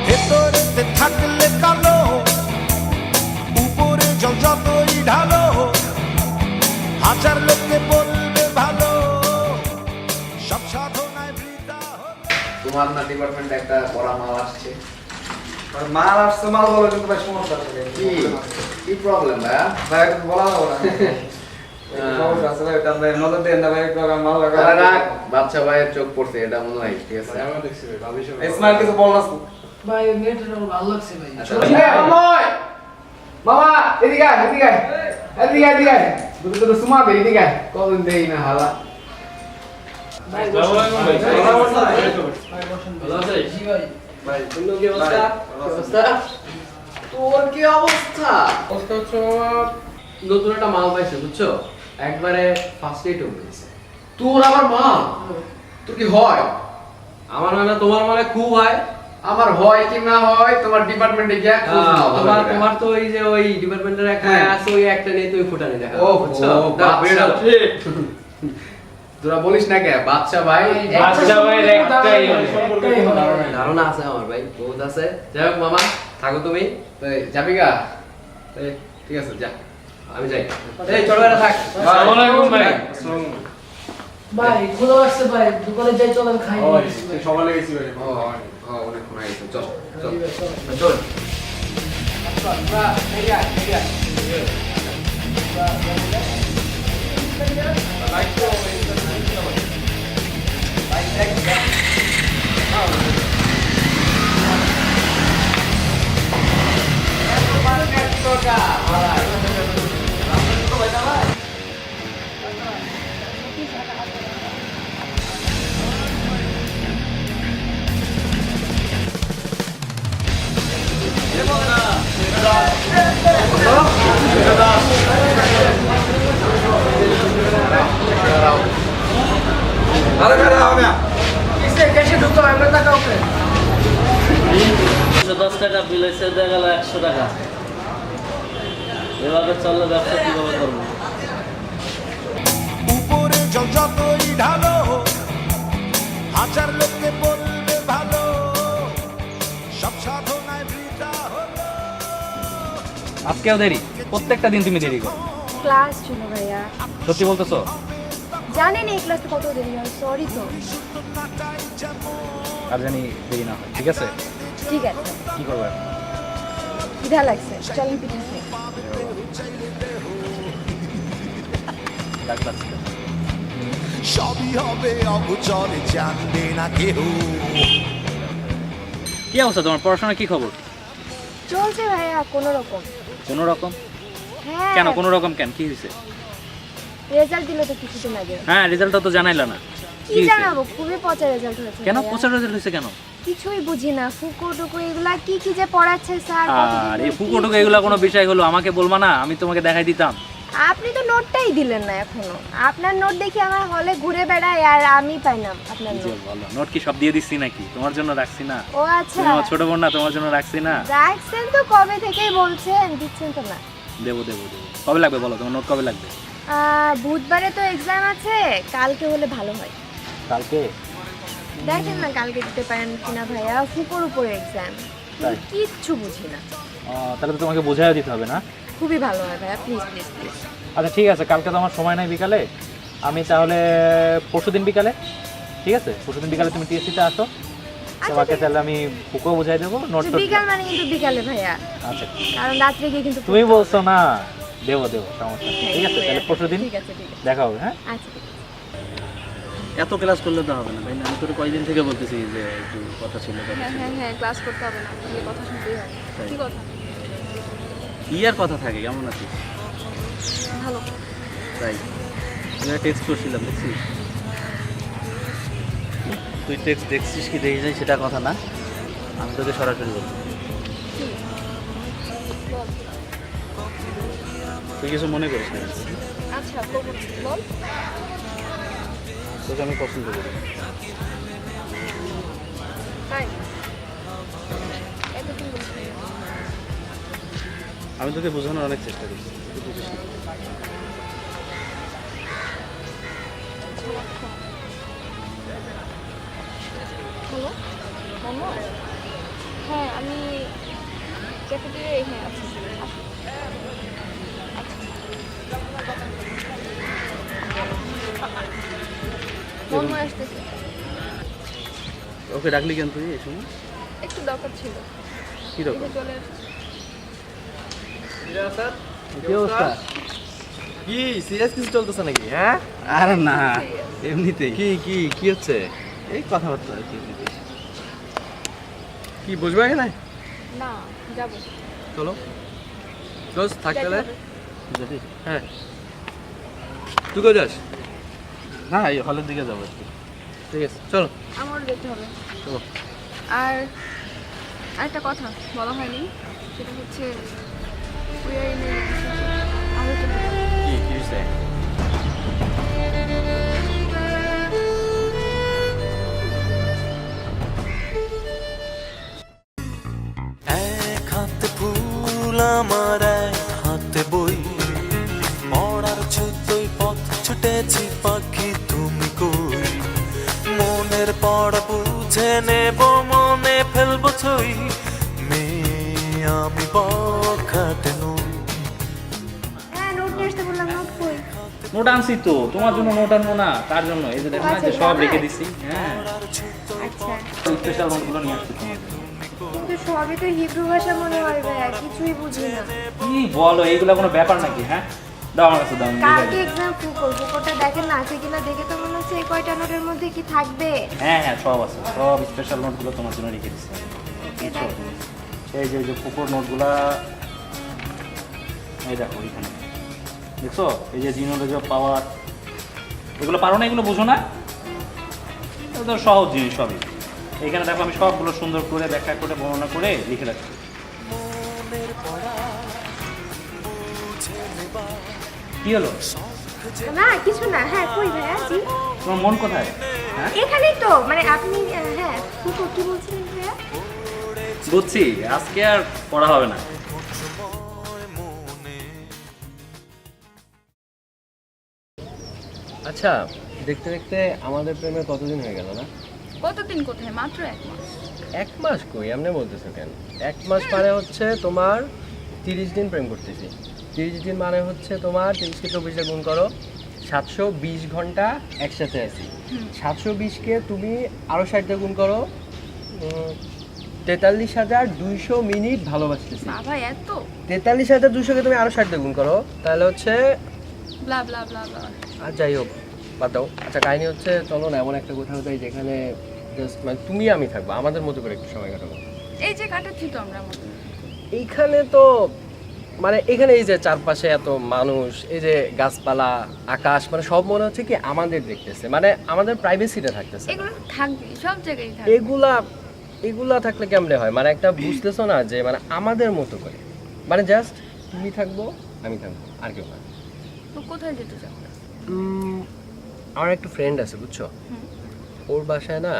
[SPEAKER 10] ভেতরেতে থাকলে কালো, উপরে জল যতই ঢালো, হাজার লোকে বলবে ভালো, সব সাধনায় বৃথা হলো।
[SPEAKER 1] তোমার না ডিপার্টমেন্টে একটা বড় মাল আসছে?
[SPEAKER 2] মাল আসছে, মাল বলো কিন্তু ভাই সমস্যা আছে।
[SPEAKER 1] কি প্রবলেম ভাইয়া?
[SPEAKER 2] ভাই একটু বলা যাবো না। সমস্যা আছে ভাই, তার ভাই নজর দেন না ভাই, একটু মাল লাগা।
[SPEAKER 1] আরে রাখ, বাচ্চা ভাইয়ের চোখ পড়ছে, এটা মনে হয় ঠিক আছে।
[SPEAKER 2] ইসমাইল কিছু বল না
[SPEAKER 7] ভাই মেয়েটা ভালো লাগছে ভাই।
[SPEAKER 2] মামা এদিকে আয়, এদিকে আয়, এদিকে আয়, এদিকে আয়। দুটো সুমা দে, এদিকে আয়। কদিন দেই না হালা।
[SPEAKER 7] ভালো আছে? জি ভাই। ভাই তুমি কি অবস্থা?
[SPEAKER 5] তোর কি অবস্থা? অবস্থা হচ্ছে আমার নতুন একটা মাল পাইছে বুঝছো, একবারে ফার্স্ট এড হয়েছে। তোর আবার মাল? তোর কি হয়? আমার হয় না, তোমার মানে খুব হয়।
[SPEAKER 2] আমার হয় কি না হয় তোমার ডিপার্টমেন্টে গিয়া খোঁজ নাও।
[SPEAKER 5] তোমার তো ওই যে ওই ডিপার্টমেন্টের একটা আছে, ওই একটা নিয়ে তুমি ফুটানি দেখা
[SPEAKER 2] ও
[SPEAKER 5] বুঝছো?
[SPEAKER 2] তোরা বলিস না কে বাচ্চা ভাই,
[SPEAKER 4] বাচ্চা ভাইয়ের একটাই
[SPEAKER 5] ধারণা আছে আমার ভাই, বহুত আছে। যাই হোক মামা থাকো তুমি।
[SPEAKER 2] যাবি গা?
[SPEAKER 5] ঠিক আছে যা, আমি যাই। এই চলো এটা থাক।
[SPEAKER 4] আসসালামু আলাইকুম ভাই।
[SPEAKER 7] ভাই খোলা আসছে ভাই, দোকানে যাই চলেন খাই।
[SPEAKER 5] সকালে গেছি ভাই। অনেকক্ষণ হয়ে গেছে, চল চল চল।
[SPEAKER 1] আরে বেড়া হবে না।
[SPEAKER 7] 10 টাকা বিল হয়েছে, দেখা গেল 100 টাকা। এভাবে চললে ব্যবসা কিভাবে করবো?
[SPEAKER 10] উপরে জল যতই ঢালো, হাজার লোককে বলবে ভালো, সব সাধনায় বৃথা হলো।
[SPEAKER 4] আজকেও দেরি, প্রত্যেকটা দিন তুমি দেরি করো।
[SPEAKER 6] ক্লাস ছিল ভাইয়া,
[SPEAKER 4] সত্যি বলতেছো?
[SPEAKER 6] জানেন এই ক্লাসে কত দেরি হয়, সরি তো।
[SPEAKER 4] আর জানি দেরি না হয়, ঠিক আছে?
[SPEAKER 6] ঠিক আছে,
[SPEAKER 4] কি করবো এখন?
[SPEAKER 6] খিদা লাগছে, চলেন পিঠা খাই।
[SPEAKER 4] ডাক্তার
[SPEAKER 10] সবই হবে অগোচরে, জানবে না কেউ।
[SPEAKER 4] কি অবস্থা তোমার? পড়াশোনার কি খবর?
[SPEAKER 6] চলছে ভাইয়া কোনো রকম।
[SPEAKER 4] কোনো রকম?
[SPEAKER 6] হ্যাঁ,
[SPEAKER 4] কেন কোনো রকম কেন? কি হয়েছে?
[SPEAKER 6] রেজাল্ট দিল তো কিছুদিন আগে।
[SPEAKER 4] হ্যাঁ, রেজাল্টটা তো জানাইলা না।
[SPEAKER 6] কি জানাবো, খুবই পচা রেজাল্ট হয়েছে।
[SPEAKER 4] কেন
[SPEAKER 6] ভাইয়া।
[SPEAKER 4] পচা রেজাল্ট হয়েছে কেন?
[SPEAKER 6] কিছুই বুঝি না, ফুকো টুকু এগুলা কি কি যে পড়াচ্ছে স্যার।
[SPEAKER 4] আর এই ফুকোটুকু এগুলো কোনো বিষয় হলো? আমাকে বলবা না, আমি তোমাকে দেখাই দিতাম।
[SPEAKER 6] আপনি তো নোটটাই দিলেন না এখনো। আপনার নোট দেখি আমার হলে ঘুরে বেড়াই আর আমি পাইলাম আপনার
[SPEAKER 4] কি যে
[SPEAKER 6] নোট।
[SPEAKER 4] বলো, নোট কি সব দিয়ে দিচ্ছি নাকি? তোমার জন্য রাখছি না।
[SPEAKER 6] ও আচ্ছা,
[SPEAKER 4] তুমি আমার ছোট বোন না, তোমার জন্য রাখছি না।
[SPEAKER 6] রাখছেন তো কবে থেকেই বলছেন, দিচ্ছেন তো না।
[SPEAKER 4] দেবো দেবো দেবো। কবে লাগবে বলো? তোমার নোট কবে লাগবে?
[SPEAKER 6] বুধবারে তো এক্সাম আছে, কালকে হলে ভালো হয়।
[SPEAKER 4] কালকে?
[SPEAKER 6] দেখেন না কালকে দিতে পারেন কিনা ভাইয়া, ফুকোর উপরে এক্সাম,
[SPEAKER 4] তাই?
[SPEAKER 6] কিচ্ছু বুঝি না।
[SPEAKER 4] তাহলে তো তোমাকে বোঝাই দিতে হবে না?
[SPEAKER 6] খুবই ভালো হয় ভাইয়া, প্লিজ প্লিজ প্লিজ।
[SPEAKER 4] আচ্ছা ঠিক আছে, কালকে তো আমার সময় নাই বিকালে, আমি তাহলে পরশুদিন বিকালে, ঠিক আছে? পরশুদিন বিকালে তুমি টিএসসিতে আসো, তোমাকে তাহলে আমি ফুকো বুঝাই দেবো নোট।
[SPEAKER 6] বিকাল মানে কিন্তু বিকালে ভাইয়া,
[SPEAKER 4] আচ্ছা
[SPEAKER 6] কারণ রাত্রে গিয়ে কিন্তু
[SPEAKER 4] তুমি বলছো না, দেবো দেবো, সমস্যা নেই। ঠিক আছে, তাহলে পরশুদিন
[SPEAKER 6] ঠিক আছে ঠিক আছে।
[SPEAKER 4] দেখা হবে। হ্যাঁ,
[SPEAKER 6] আচ্ছা ঠিক আছে।
[SPEAKER 7] এত ক্লাস করলে তো হবে না ভাই, আমি তোর কয়দিন থেকে বলতেছি যে একটু কথা ছিল।
[SPEAKER 6] হ্যাঁ ক্লাস করতে হবে না, খালি কথা শুনতেই হবে। কি কথা?
[SPEAKER 7] কি আর কথা থাকে, কেমন আছিস?
[SPEAKER 6] ভালো।
[SPEAKER 7] তাই টেক্সট করছিলাম, দেখছিস?
[SPEAKER 1] তুই টেক্সট দেখছিস কি দেখিস নাই সেটা কথা না, আমি তোকে সরাসরি বলছি।
[SPEAKER 7] তুই কিছু মনে করিস না?
[SPEAKER 6] আচ্ছা বল।
[SPEAKER 7] তোকে আমি পছন্দ করি।
[SPEAKER 6] তাই এতদিন বলছি।
[SPEAKER 7] আমি তোকে বোঝানোর অনেক চেষ্টা করছি, তুই বুঝিস না।
[SPEAKER 6] হ্যালো মামা, হ্যাঁ আমি ক্যাফেটেরিয়ায় হ্যাঁ আছি। মনে আসতেছে।
[SPEAKER 7] ওকে ডাকলি কেন তুই এই সময়?
[SPEAKER 6] একটু দরকার ছিল।
[SPEAKER 7] কি দরকার?
[SPEAKER 6] চলে আসছি।
[SPEAKER 1] কি অবস্থা? কি সিরিয়াস কিছু চলতেছে নাকি? হ্যাঁ, আরে না এমনিতেই। কি কি কি হচ্ছে? এই কথাবার্তা আর কি। কি বুঝবে না?
[SPEAKER 6] না যাবো।
[SPEAKER 1] চলো দোস্ত থাক তাহলে।
[SPEAKER 7] যাবি?
[SPEAKER 1] হ্যাঁ, তুই কোথায় যাস?
[SPEAKER 7] না, এই হলের দিকে যাবো একটু।
[SPEAKER 1] ঠিক আছে চলো।
[SPEAKER 6] আমারও যেতে হবে।
[SPEAKER 1] চলো।
[SPEAKER 6] আর আরেকটা কথা বলা হয়নি, সেটা হচ্ছে we are in a relationship. আমরা চলে যাবো।
[SPEAKER 1] কি কি হয়েছে?
[SPEAKER 10] এক হাতে ফুল আমার, এক হাতে বই, পড়ার ছুতোই পথ ছুটেছি পাখি তুমি কই। মনের পড়া বুঝে নেব, মনে ফেলবো ছই, মেয়ে আমি বখাটে নই।
[SPEAKER 4] নোট আনছি তো, তোমার জন্য নোট আনবো না, তার জন্য এই যে দেখো না, যে সব রেখে দিছি। হ্যাঁ,
[SPEAKER 6] আচ্ছা,
[SPEAKER 4] স্পেশাল নোটগুলো নিয়ে আসছি তোমার জন্য।
[SPEAKER 6] কিন্তু সবই তো হিব্রু ভাষা মনে হয় ভাইয়া, কিছুই বুঝি না।
[SPEAKER 4] কি বলো, এইগুলো কোনো ব্যাপার নাকি? হ্যাঁ, দাও আমার কাছে, দাও, আমি
[SPEAKER 6] কালকে
[SPEAKER 4] লিখে দিই।
[SPEAKER 6] এক্সাম ফুকোটা দেখেন না আছে কিনা, দেখে তো মনে হচ্ছে এই কয়টা নোটের মধ্যে কি থাকবে।
[SPEAKER 4] হ্যাঁ হ্যাঁ, সব আছে, সব স্পেশাল নোটগুলো তোমার জন্য রেখে দিচ্ছি। এই যে পুকুর নোটগুলা, এই দেখো এখানে দেখছো, এই যে জিনোলজি অফ পাওয়ার, এগুলো পারো না, এগুলো বুঝো না, এগুলো তো সহজ জিনিস সবই। এখানে দেখো আমি সবগুলো সুন্দর করে ব্যাখ্যা করে বর্ণনা করে লিখে রাখছি। কি হলো?
[SPEAKER 6] না কিছু না। হ্যাঁ কই ভাইয়া? জি,
[SPEAKER 4] তোমার মন কোথায়? হ্যাঁ,
[SPEAKER 6] এখানেই তো, মানে আপনি হ্যাঁ ফুকো কি বলছিলেন ভাইয়া?
[SPEAKER 4] বুঝছি, আজকে আর পড়া হবে না।
[SPEAKER 1] আচ্ছা, দেখতে দেখতে আমাদের প্রেমে কতদিন হয়ে গেল না?
[SPEAKER 6] কতদিন কোথায়? মাত্র 1 মাস।
[SPEAKER 1] 1 মাস কই, এমনি বলতেছো কেন? 1 মাস মানে হচ্ছে তোমার 30 দিন প্রেম করতেছি। 30 দিন মানে হচ্ছে তোমার 30কে 24 দিয়ে গুণ করো, 720 ঘন্টা একসাথে আছি। 720কে তুমি আরো 60 দিয়ে গুণ করো, 43,200 মিনিট ভালোবাসতেছি।
[SPEAKER 6] বাবা এত!
[SPEAKER 1] 43,200কে তুমি আরো 60 দিয়ে গুণ করো, তাহলে হচ্ছে
[SPEAKER 6] ব্লা ব্লা ব্লা ব্লা।
[SPEAKER 1] আর যাই হোক, বাদ দাও। আচ্ছা, কাহিনী হচ্ছে, চলো না এমন একটা কোথাও যাই যেখানে জাস্ট মানে তুমি আমি থাকবো, আমাদের মতো করে একটু সময় কাটাবো।
[SPEAKER 6] এই যে কাটাচ্ছি তো আমরা মতো।
[SPEAKER 1] এইখানে তো মানে এখানে এই যে চারপাশে এত মানুষ, এই যে গাছপালা, আকাশ, মানে সব মনে হচ্ছে কি আমাদের দেখতেছে, মানে আমাদের প্রাইভেসিটা থাকতেছে।
[SPEAKER 6] এগুলো থাকবে, সব জায়গায় থাকবে।
[SPEAKER 1] এগুলা থাকলে কেমনে হয়? মানে একটা বুঝতেছো না যে মানে আমাদের মতো করে, মানে জাস্ট তুমি থাকবো, আমি থাকবো, আর কেউ না।
[SPEAKER 6] তো কোথায় যেতে চাও?
[SPEAKER 1] আমার একটা ফ্রেন্ড আছে বুঝছো, ওর বাসায় না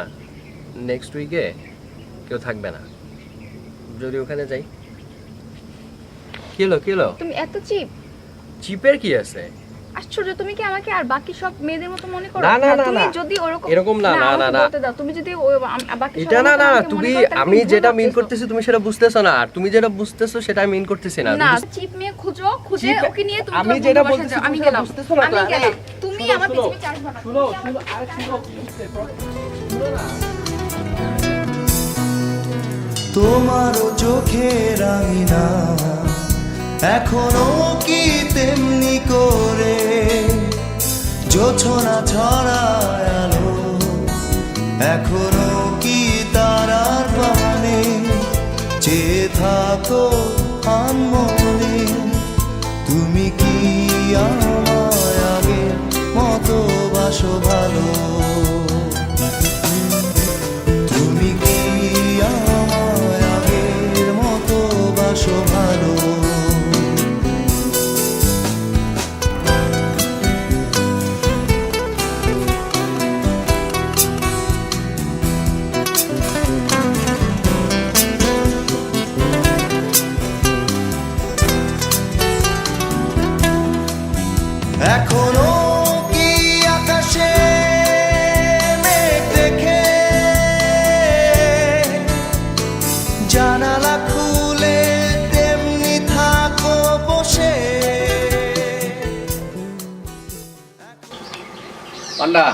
[SPEAKER 1] নেক্সট উইকে কেউ থাকবে না, যদি ওখানে যাই। কি হলো?
[SPEAKER 6] তুমি এত চিপ?
[SPEAKER 1] চিপের কি আছে?
[SPEAKER 6] আশ্চর্য, তুমি কি আমাকে আর বাকি সব মেয়েদের মতো মনে করো?
[SPEAKER 1] না,
[SPEAKER 6] তুমি যদি
[SPEAKER 1] এরকম না,
[SPEAKER 6] বলতে দাও, তুমি যদি বাকি
[SPEAKER 1] এটা না, তুমি আমি যেটা মিন করতেছি তুমি সেটা বুঝতেছো না, আর তুমি যেটা বুঝতেছো সেটা মিন করতেছি না।
[SPEAKER 6] না, চিপ মেয়ে খুঁজে ওকে নিয়ে তুমি
[SPEAKER 1] আমি যেটা বলতেছি
[SPEAKER 6] আমি গেলাম,
[SPEAKER 1] বুঝতেছো না।
[SPEAKER 6] আমি গেলাম, তুমি আমার পিছনে চাইবা না।
[SPEAKER 1] শুনো, আরে শুনো না।
[SPEAKER 10] তোমারও চোখের আঙিনা এখনো কি তেমনি করে জোছনা ছড়ায় আলো, এখনো কি তারার পানে চেয়ে থাকো আনমনে। তুমি কি আমায় আগের মতো বাসো ভালো? তুমি কি আমায় আগের মতো বাসো ভালো? এখনো কি আকাশে মেঘ দেখে জানালা খুলে তেমনি থাকো বসে?
[SPEAKER 5] পান্ডা,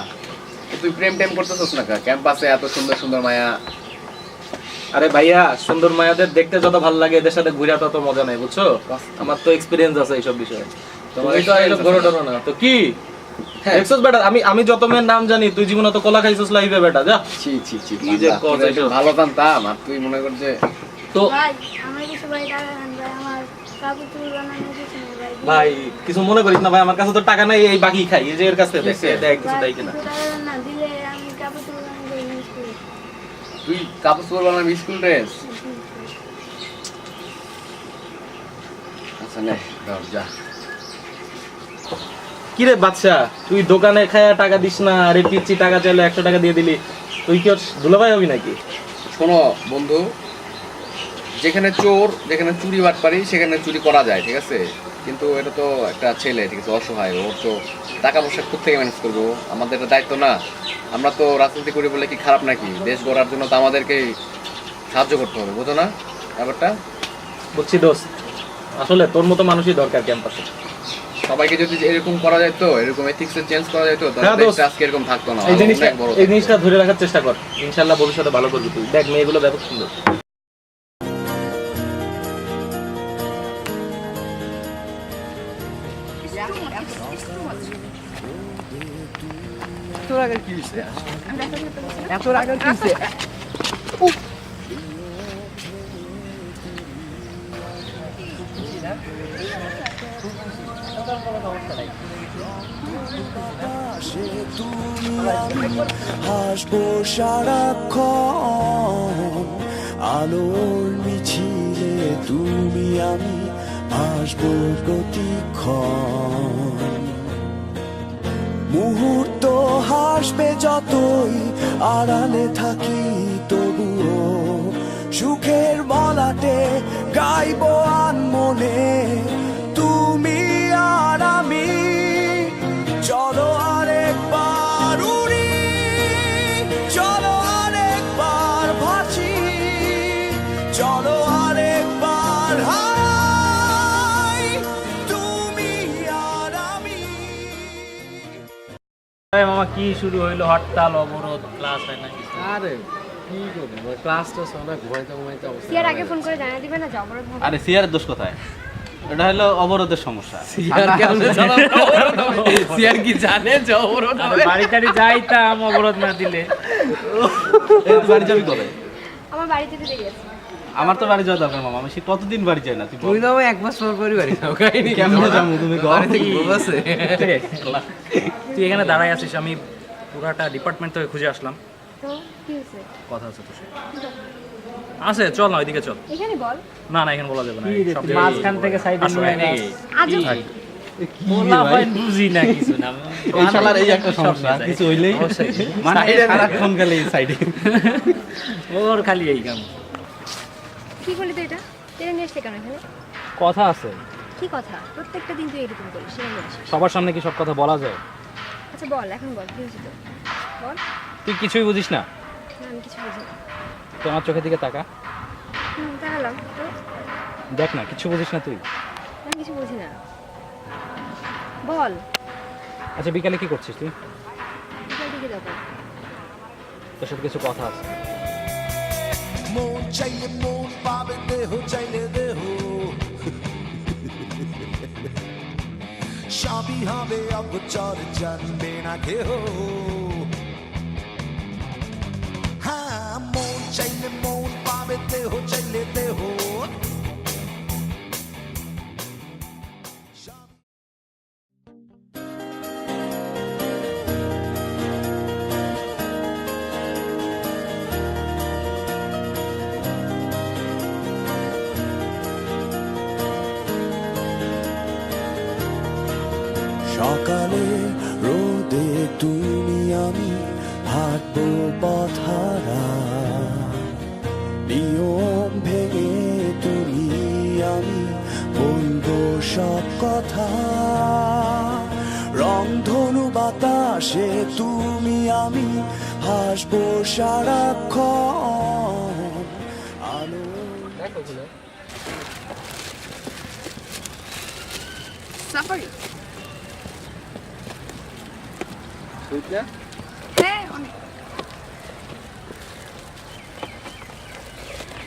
[SPEAKER 5] তুই প্রেম টেম করতেছিস না? ক্যাম্পাসে এত সুন্দর সুন্দর মায়া।
[SPEAKER 4] আরে ভাইয়া, সুন্দর মায়াদের দেখতে যত ভালো লাগে, এদের সাথে ঘুরে তত মজা নাই, বুঝছো? আমার তো এক্সপিরিয়েন্স আছে এইসব বিষয়ে।
[SPEAKER 5] তুমি তো এইসব ঘোরো টোরো না
[SPEAKER 4] তো কি দেখছস বেটা, আমি যত মেয়ের নাম জানি, তুই জীবনে তো কলা খাইছস লাইভে বেটা, যা।
[SPEAKER 5] ছি,
[SPEAKER 4] কি যে
[SPEAKER 5] পান্ডা,
[SPEAKER 4] কথা
[SPEAKER 5] তুই একটু ভালো জানতাম, আর তুই মনে কর যে
[SPEAKER 4] তো
[SPEAKER 9] ভাই আমার কিছু ভাই দাঁড়ান ভাই, আমার কাপড় চুল বানানো কিছু নেই ভাই।
[SPEAKER 4] ভাই কিছু মনে করিস না ভাই, আমার কাছে তো টাকা নাই, এই বাকি খাই, এই যে এর কাছে দেখ কিছু দেয় কিনা।
[SPEAKER 9] কিছু দাঁড়ান না দিলে আমি কাপড় চুল বানানো ইউজ করি।
[SPEAKER 5] তুই কাপড় চোপড় বানাবি, স্কুল ড্রেস। আচ্ছা নে, ধর যা।
[SPEAKER 4] কি রে বাচ্চা, তুই দোকানে খায়া টাকা দিস না, আর এই পিচ্ছি টাকা চাইলে 100 টাকা দিয়ে দিলি, তুই কি ওর দুলাভাই হবি নাকি?
[SPEAKER 5] শোনো বন্ধু, যেখানে চোর, যেখানে চুরি বাটপারি, সেখানে চুরি করা যায়, ঠিক আছে? কিন্তু এটা তো একটা ছেলে, ঠিক আছে, অসহায়, ওর তো টাকা পয়সা কোথেকে ম্যানেজ করবো? আমাদের এটা দায়িত্ব না? আমরা তো রাজনীতি করি বলে কি খারাপ নাকি? দেশ গড়ার জন্য তো আমাদেরকেই সাহায্য করতে হবে, বুঝো না ব্যাপারটা?
[SPEAKER 4] বুঝছি দোস্ত, আসলে তোর মতো মানুষই দরকার ক্যাম্পাসে।
[SPEAKER 5] সবাইকে যদি এরকম করা যায় তো এরকম এথিক্স চেঞ্জ করা যায় তো
[SPEAKER 4] হ্যাঁ,
[SPEAKER 5] তাহলে
[SPEAKER 4] দোস্ত।
[SPEAKER 5] আজকে এরকম থাকতো না
[SPEAKER 4] এই জিনিসটা
[SPEAKER 5] অনেক বড়
[SPEAKER 4] এই জিনিসটা ধরে রাখার চেষ্টা কর, ইনশাল্লাহ ভবিষ্যতে ভালো করবি তুই। দেখ মেয়েগুলো ব্যাপক সুন্দর।
[SPEAKER 1] তোর আগে কি হয়েছে? এত আগে কি হয়েছে?
[SPEAKER 10] হাসবো সারাক্ষণ আলোর মিছিলে তুমি আমি হাসবো প্রতিক্ষণ মুহূর্ত হাসবে যতই আড়ালে থাকি তবুও সুখের মলাটে গাইবো আনমনে তুমি আর আমি চলো আরেকবার উড়ি চলো আরেকবার ভাসি চলো আরেকবার হাই তুমি আর আমি
[SPEAKER 7] আরে মামা কি শুরু হইলো, হরতাল অবরোধ, ক্লাস হয় না কিছু?
[SPEAKER 1] আরে কি করবি, ক্লাসটা শোনা ঘুমাইতে ঘুমাইতে অবস্থা।
[SPEAKER 6] সিয়ার আগে ফোন করে জানিয়ে দিবে না যে অবরোধ হবে?
[SPEAKER 4] আরে সিয়ারের দোষ কোথায়? এটা হলো অবরোধের সমস্যা।
[SPEAKER 1] সিয়ার কেমনে জানাবো? সিয়ার কি জানে যে অবরোধ হবে?
[SPEAKER 7] বাড়ি টাড়ি যাইতাম অবরোধ না দিলে।
[SPEAKER 4] এই তুই বাড়ি যাবি কবে?
[SPEAKER 6] আমার বাড়িতে তো দেরি আছে।
[SPEAKER 4] আমার তো বাড়ি যাওয়া দরকার মামা, আমি সে কতদিন বাড়ি যাই না। তুই বল।
[SPEAKER 1] তুই তো এক মাস পর পরই বাড়ি যাও, কাহিনী
[SPEAKER 4] কেমনে যাবো তুমি কও?
[SPEAKER 1] বাড়িতে কি বউ আছে?
[SPEAKER 7] তুই এখানে দাঁড়াই আছিস, আমি পুরাটা ডিপার্টমেন্ট থেকে খুঁজে আসলাম।
[SPEAKER 6] তো কি হয়েছে?
[SPEAKER 7] কথা আছে তোর সাথে? আছে, চল না ওইদিকে চল।
[SPEAKER 6] এখানে বল।
[SPEAKER 7] না না এখানে বলা যাবে না। সব
[SPEAKER 2] মাঝখান থেকে সাইডে
[SPEAKER 7] আসো,
[SPEAKER 2] নিয়ে
[SPEAKER 7] এই,
[SPEAKER 6] আজও
[SPEAKER 7] বলা হয় বুঝি না কিছু না।
[SPEAKER 4] এই শালার এই একটা সমস্যা, কিছু হইলেই মানে সারাক্ষণ গেলে এই সাইডে।
[SPEAKER 7] ওর খালি এই কাম।
[SPEAKER 6] কি করলি তুই এটা? টেনে নিয়ে আসলে কেন এখানে?
[SPEAKER 7] কথা আছে,
[SPEAKER 6] কি কথা? প্রত্যেকটা দিন তুই এরকম করিস, সেটা বলিস।
[SPEAKER 7] সবার সামনে কি সব কথা বলা যায়?
[SPEAKER 6] আচ্ছা বল, এখন বল কি হয়েছে তোর? বল।
[SPEAKER 7] তুই কিছুই বুঝিস না?
[SPEAKER 6] না, আমি কিছু বুঝি না।
[SPEAKER 7] তোমার চোখের দিকে তাকা,
[SPEAKER 6] তাহলাম তো।
[SPEAKER 7] দেখ না, কিছু বুঝিস না তুই?
[SPEAKER 6] আমি কিছু বুঝি না। বল।
[SPEAKER 7] আচ্ছা বিকালে কি করছিস তুই?
[SPEAKER 6] কোথায় দিকে যাবো?
[SPEAKER 7] তোর সাথে কিছু কথা আছে।
[SPEAKER 10] মন চাইলে মন পাবে দেহ চাইলে দেহ স্বামী হবে অগোচর জানবে না কেহ হ্যাঁ মন চাইলে মন পাবে দেহ চাইলে দেহ সকালে রোদে তুমি আমি হাঁটবো পথহারা নিয়ম ভেঙে তুমি আমি বলবো সব কথা রংধনু বাতাসে তুমি আমি হাসবো সারাক্ষণ আলো
[SPEAKER 6] সাফারি।
[SPEAKER 1] বুঝলা?
[SPEAKER 6] হ্যাঁ অনেক।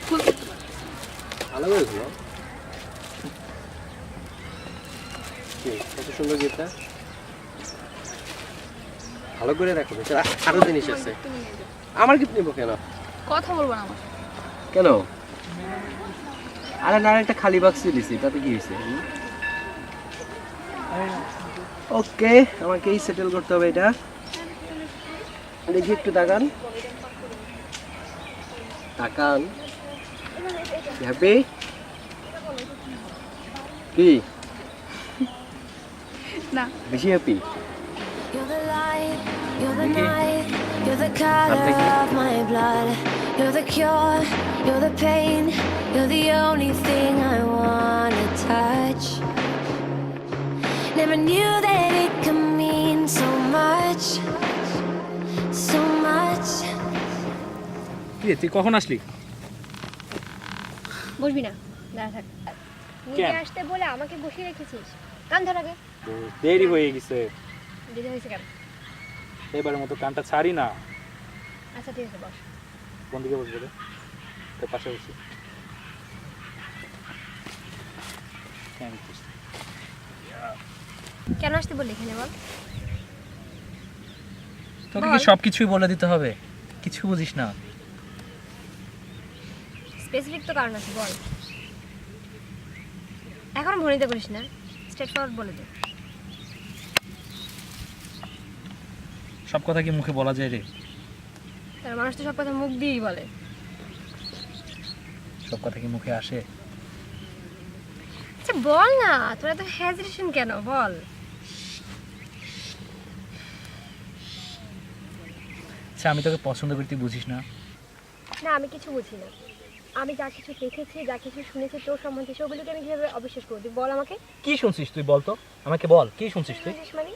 [SPEAKER 6] ফুল করতে পারো।
[SPEAKER 1] ভালো করেছিল। কি কত সুন্দর গিফটটা, ভালো করে রাখো। বেচারা আরো জিনিস আছে।
[SPEAKER 6] তুমি নিয়ে যাও।
[SPEAKER 1] আমার গিফট নিবো কেন?
[SPEAKER 6] কথা বলবো না আমার।
[SPEAKER 1] কেন? আরে না, একটা খালি বাক্স দিছি, তাতে কি হয়েছে? ওকে, আমাকেই সেটেল করতে হবে এটা। দেখি একটু তাকান তাকান। হ্যাপি কি?
[SPEAKER 6] না।
[SPEAKER 1] বেশি happy?
[SPEAKER 8] You're the light, you're the night, you're the color of my blood. You're the cure, you're the pain, you're the only thing I wanna touch. Never knew that it could mean so much, so much.
[SPEAKER 7] কি তুই কখন আসলি?
[SPEAKER 6] বসবি না, দাঁড়া থাক। নিজে
[SPEAKER 7] কেন?
[SPEAKER 6] আসতে বলে আমাকে বসিয়ে রেখেছিস। কান ধর আগে।
[SPEAKER 4] দেরি হয়ে গেছে,
[SPEAKER 6] দেরি হয়েছে কেন?
[SPEAKER 4] এবারের মতো কানটা ছাড়ি না।
[SPEAKER 6] আচ্ছা ঠিক আছে, বস।
[SPEAKER 4] কোন দিকে বসবো রে? তোর পাশে বসি।
[SPEAKER 6] কেন আসতে বললি এখানে বল?
[SPEAKER 4] তোকে কি সব কিছুই বলে দিতে হবে? কিছু বুঝিস না।
[SPEAKER 6] স্পেসিফিক তো কারণ আছে, বল। এখনো ভনিতে করিস না, স্ট্রেট ফরওয়ার্ড বলে দে।
[SPEAKER 4] সব কথা কি মুখে বলা যায় রে?
[SPEAKER 6] তার মানুষ তো সব কথা মুখ দিয়েই বলে।
[SPEAKER 4] সব কথা কি মুখে আসে?
[SPEAKER 6] আচ্ছা বল না, তোরা তো হেজিটেশন কেন, বল।
[SPEAKER 4] আচ্ছা আমি তোকে পছন্দ করি, তুই বুঝিস না?
[SPEAKER 6] না আমি কিছু বুঝি না। আমি যা কিছু দেখেছি, যা কিছু শুনেছি তোর সম্বন্ধে, সেগুলোকে আমি কিভাবে অবিশ্বাস করবি বল আমাকে।
[SPEAKER 4] কি শুনছিস তুই বল তো, আমাকে বল কি শুনছিস তুই?
[SPEAKER 6] মানে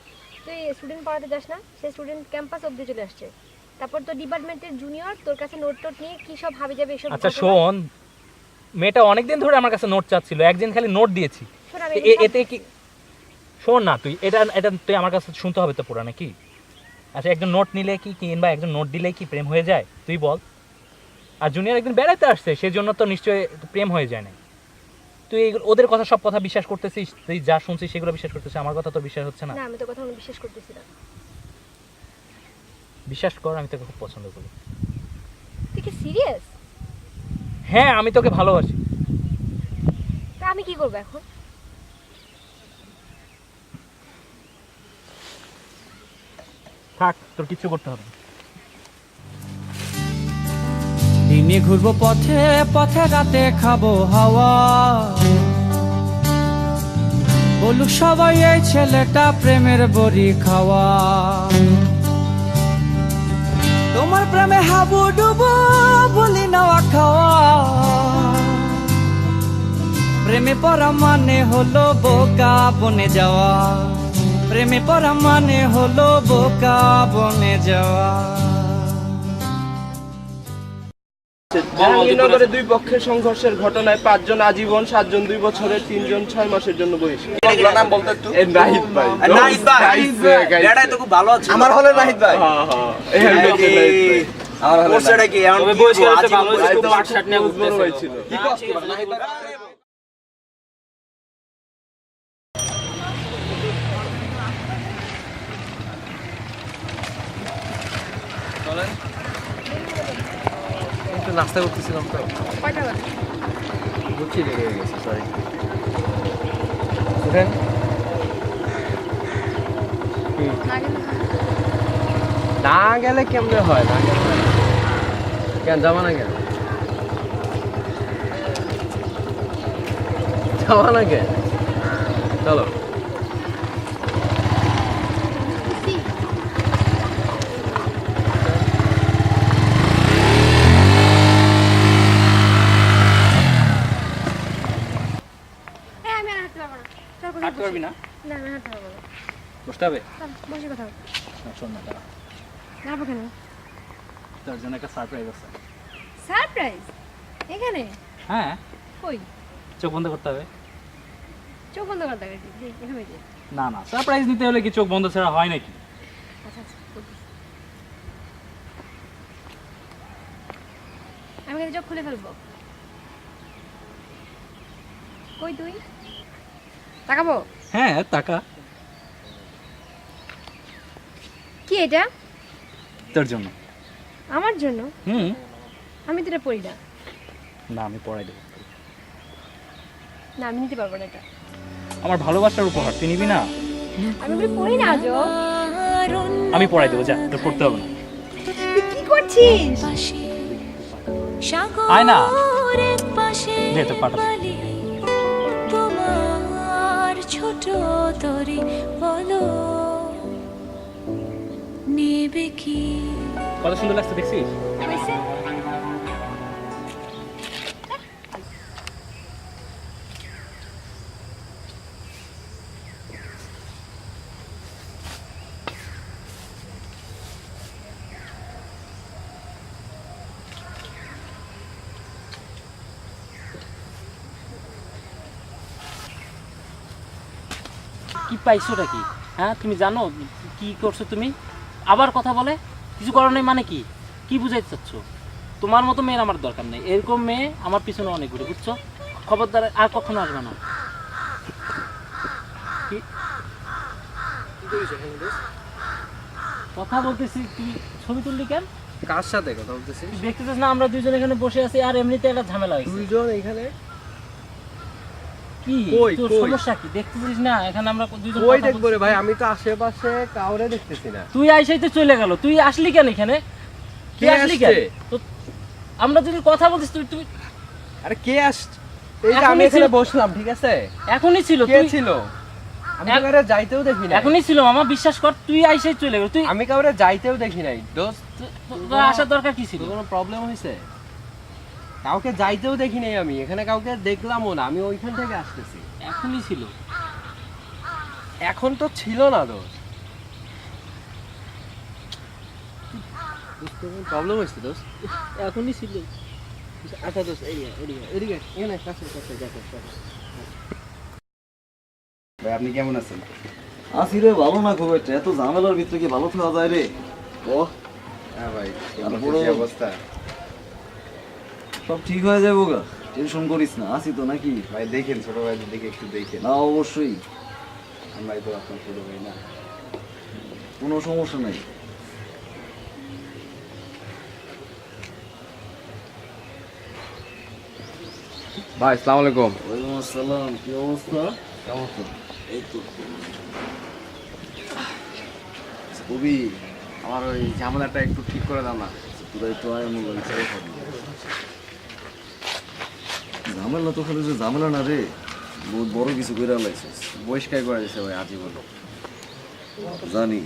[SPEAKER 6] তুই স্টুডেন্ট পড়াতে যাস না, সে স্টুডেন্ট ক্যাম্পাস অবধি চলে আসছে, তারপর তোর ডিপার্টমেন্টের জুনিয়র তোর কাছে নোট টোট নিয়ে কি সব ভাবে যাবে এসব।
[SPEAKER 4] আচ্ছা শোন, মেয়েটা অনেকদিন ধরে আমার কাছে নোট চাচ্ছিল, একদিন খালি নোট দিয়েছি। এতে কি শোন না তুই, এটা এটা তুই আমার কাছে শুনতে হবে তো পুরা নাকি? আচ্ছা একজন নোট নিলে কি কিংবা একজন নোট দিলে কি প্রেম হয়ে যায় তুই বল? আর জুনিয়র একদিন বেড়াতে আসছে, সেজন্য তো নিশ্চয়ই প্রেম হয়ে যায় না। তুই ওদের কথা সব কথা বিশ্বাস করতেছিস, তুই যা শুনছিস সেগুলো বিশ্বাস করতেছিস, আমার কথা তো বিশ্বাস হচ্ছে না।
[SPEAKER 6] না আমি তো কথা বিশ্বাস করতেছি না।
[SPEAKER 4] বিশ্বাস কর, আমি তোকে খুব পছন্দ করি।
[SPEAKER 6] তুই কি সিরিয়াস?
[SPEAKER 4] হ্যাঁ আমি তোকে ভালোবাসি।
[SPEAKER 6] তা আমি কি করব এখন?
[SPEAKER 4] থাক, তোর কিছু করতে হবে না।
[SPEAKER 11] দিনে ঘুরবো পথে পথে, রাতে খাবো হাওয়া, বলুক সবাই এই ছেলেটা প্রেমের বড়ি খাওয়া। তোমার প্রেমে হাবু ডুবো বলি নেওয়া খাওয়া, প্রেমে পড়া মানে হলো বোকা বনে যাওয়া, প্রেমে পড়া মানে হলো বোকা বনে যাওয়া।
[SPEAKER 12] জাহাঙ্গীরনগরে দুই পক্ষের সংঘর্ষের ঘটনায় 5 জন আজীবন, 7 জন 2 বছরের, 3 জন 6 মাসের জন্য বহিষ্কার।
[SPEAKER 3] নাম বলতো একটু।
[SPEAKER 12] নাহিদ ভাই।
[SPEAKER 3] নাহিদ ভাই, ডেটাই তো খুব ভালো আছে। আমার হলে নাহিদ ভাই। হ্যাঁ আমার হলে কোর্সটা কি এমন কি বহিষ্কার হতে ভালো হয়েছে, তো 8-7 নিয়ে বড় হয়েছিল। কি কষ্ট নাহিদ ভাই।
[SPEAKER 1] চলেন, একটু নাস্তা করতেছিলাম তো।
[SPEAKER 6] কয়টা বাজে?
[SPEAKER 1] বুঝছি লেগে গেছে, সরি। উঠেন। না গেলে কেমনে হয়? না গেলে হয় না। কেন যাবা না? কেন যাবা না? কেন চলো।
[SPEAKER 4] হাঁটতে পারবি না?
[SPEAKER 6] না আমি হাঁটতে পারবো না।
[SPEAKER 4] বসতে হবে?
[SPEAKER 6] বসে কথা বল।
[SPEAKER 4] শোন না, দাঁড়া,
[SPEAKER 6] যাবো কেন?
[SPEAKER 4] তোর জন্য একটা সারপ্রাইজ আছে।
[SPEAKER 6] সারপ্রাইজ? এখানে?
[SPEAKER 4] হ্যাঁ।
[SPEAKER 6] কই?
[SPEAKER 4] চোখ বন্ধ করতে হবে।
[SPEAKER 6] চোখ বন্ধ করতে হবে? এভাবে যে
[SPEAKER 4] না না, সারপ্রাইজ নিতে হলে কি চোখ বন্ধ ছাড়া হয় নাকি?
[SPEAKER 6] আচ্ছা আচ্ছা, আমি কিন্তু চোখ খুলে ফেলবো। কই তুই? তাকাবো?
[SPEAKER 4] হ্যাঁ তাকা।
[SPEAKER 6] কি এটা?
[SPEAKER 4] তোর জন্য।
[SPEAKER 6] আমার জন্য?
[SPEAKER 4] হুম।
[SPEAKER 6] আমি তো এটা পড়ি না।
[SPEAKER 4] না আমি পড়াই দেবো।
[SPEAKER 6] না আমি নিতে পারবো না এটা।
[SPEAKER 4] আমার ভালোবাসার উপহার, তুই নিবি না?
[SPEAKER 6] আমি এগুলো পড়ি না আজও।
[SPEAKER 4] আমি পড়াই দেবো, যা, তোর পড়তে হবে না।
[SPEAKER 6] তুই কি করছিস?
[SPEAKER 4] আয় না, দে তোর পাটা।
[SPEAKER 8] তোমার ছোট তরি বলো নেবে কি?
[SPEAKER 4] কত সুন্দর লাগছে দেখছিস?
[SPEAKER 7] কি পাইছোটা কি? হ্যাঁ তুমি জানো কি করছো তুমি? আবার কথা বলে কিছু করার নেই মানে কি? কি বুঝাইতে চাচ্ছ? তোমার মতো মেয়ের আমার দরকার নেই, এরকম মেয়ে আমার পিছনে অনেক ঘুরে, বুঝছো? খবরদার আর কখনো আসবে না। কি কথা বলতেছি, তুই ছবি তুললি কেন?
[SPEAKER 1] কার সাথে কথা বলতেছিস?
[SPEAKER 7] তুই দেখতেছিস না আমরা দুইজন এখানে বসে আছি আর এমনিতে একটা ঝামেলা হয়েছে।
[SPEAKER 1] দুইজন এখানে?
[SPEAKER 7] কি
[SPEAKER 1] কই,
[SPEAKER 7] তোর
[SPEAKER 1] কই?
[SPEAKER 7] সমস্যা কি? দেখতেছিস না এখানে আমরা দুইজন
[SPEAKER 1] কই
[SPEAKER 7] কথা
[SPEAKER 1] দেখবো রে
[SPEAKER 7] বলতেছি।
[SPEAKER 1] ভাই, আমি তো আশেপাশে কাউরে দেখতেছি না।
[SPEAKER 7] তুই আইসাই তো চলে গেল, তুই আসলি কেন এখানে? তুই
[SPEAKER 1] কে
[SPEAKER 7] আসলি কেন?
[SPEAKER 1] আসছে?
[SPEAKER 7] তো- আমরা যদি কথা বলতিস তুই তুই
[SPEAKER 1] আরে কে আসছে? এই যে আমি
[SPEAKER 7] এখনই
[SPEAKER 1] এখানে
[SPEAKER 7] ছিল।
[SPEAKER 1] বসলাম, ঠিক আছে?
[SPEAKER 7] এখনই ছিল,
[SPEAKER 1] কে
[SPEAKER 7] তুই
[SPEAKER 1] ছিল? আমি তো কাউরে যাইতেও দেখি নাই।
[SPEAKER 7] এখনই ছিল মামা, বিশ্বাস কর, তুই আইসাই চলে গেল। তুই
[SPEAKER 1] আমি কাউরে যাইতেও দেখি নাই দোস্ত।
[SPEAKER 7] তোর আসার দরকার কি ছিল?
[SPEAKER 1] তোর কোনো প্রবলেম হয়েছে? কাউকে যাইতেও দেখি নাই আমি এখানে, কাউকে দেখলামও না, আমি ওইখান থেকে আসতেছি।
[SPEAKER 7] এখনই ছিল।
[SPEAKER 1] এখন তো ছিল না দোস্ত। প্রবলেম হয়েছে দোস্ত?
[SPEAKER 7] এখনই ছিল।
[SPEAKER 1] আচ্ছা দোস্ত, এদিকে এখানে কাছে কাছে কাছে কাছে।
[SPEAKER 3] ভাই আপনি কেমন আছেন?
[SPEAKER 2] আসি রে, ভালো না খুব একটা। এত ঝামেলার ভিতরে কি ভালো থাকা যায় রে? ও
[SPEAKER 3] হ্যাঁ ভাই,
[SPEAKER 2] তারপরে
[SPEAKER 3] কি অবস্থা?
[SPEAKER 2] সব ঠিক হয়ে যাবো গা, টেনশন করিস না। আসি তো নাকি?
[SPEAKER 3] ভাই দেখেন, ছোট ভাইদের দিকে একটু দেখেন।
[SPEAKER 2] না অবশ্যই,
[SPEAKER 3] আমরাই তো আপনার ছোট ভাই না।
[SPEAKER 2] কোনো সমস্যা নাই।
[SPEAKER 5] ভাই আসসালামু আলাইকুম।
[SPEAKER 2] ওয়ালাইকুম আসসালাম, কি অবস্থা? কেমন আছো? এই তো
[SPEAKER 5] কবি, আমার ওই ঝামেলাটা একটু ঠিক করে দাও না।
[SPEAKER 2] তোরা একটু আয়, আমার বাড়ি ছেড়ে খাবি। ঝামেলা তো খালি যে ঝামেলা না রে, বহুত বড় কিছু করে আলাইছিস।
[SPEAKER 5] বহিষ্কার করে দিয়েছে ভাই আজীবন।
[SPEAKER 2] জানি,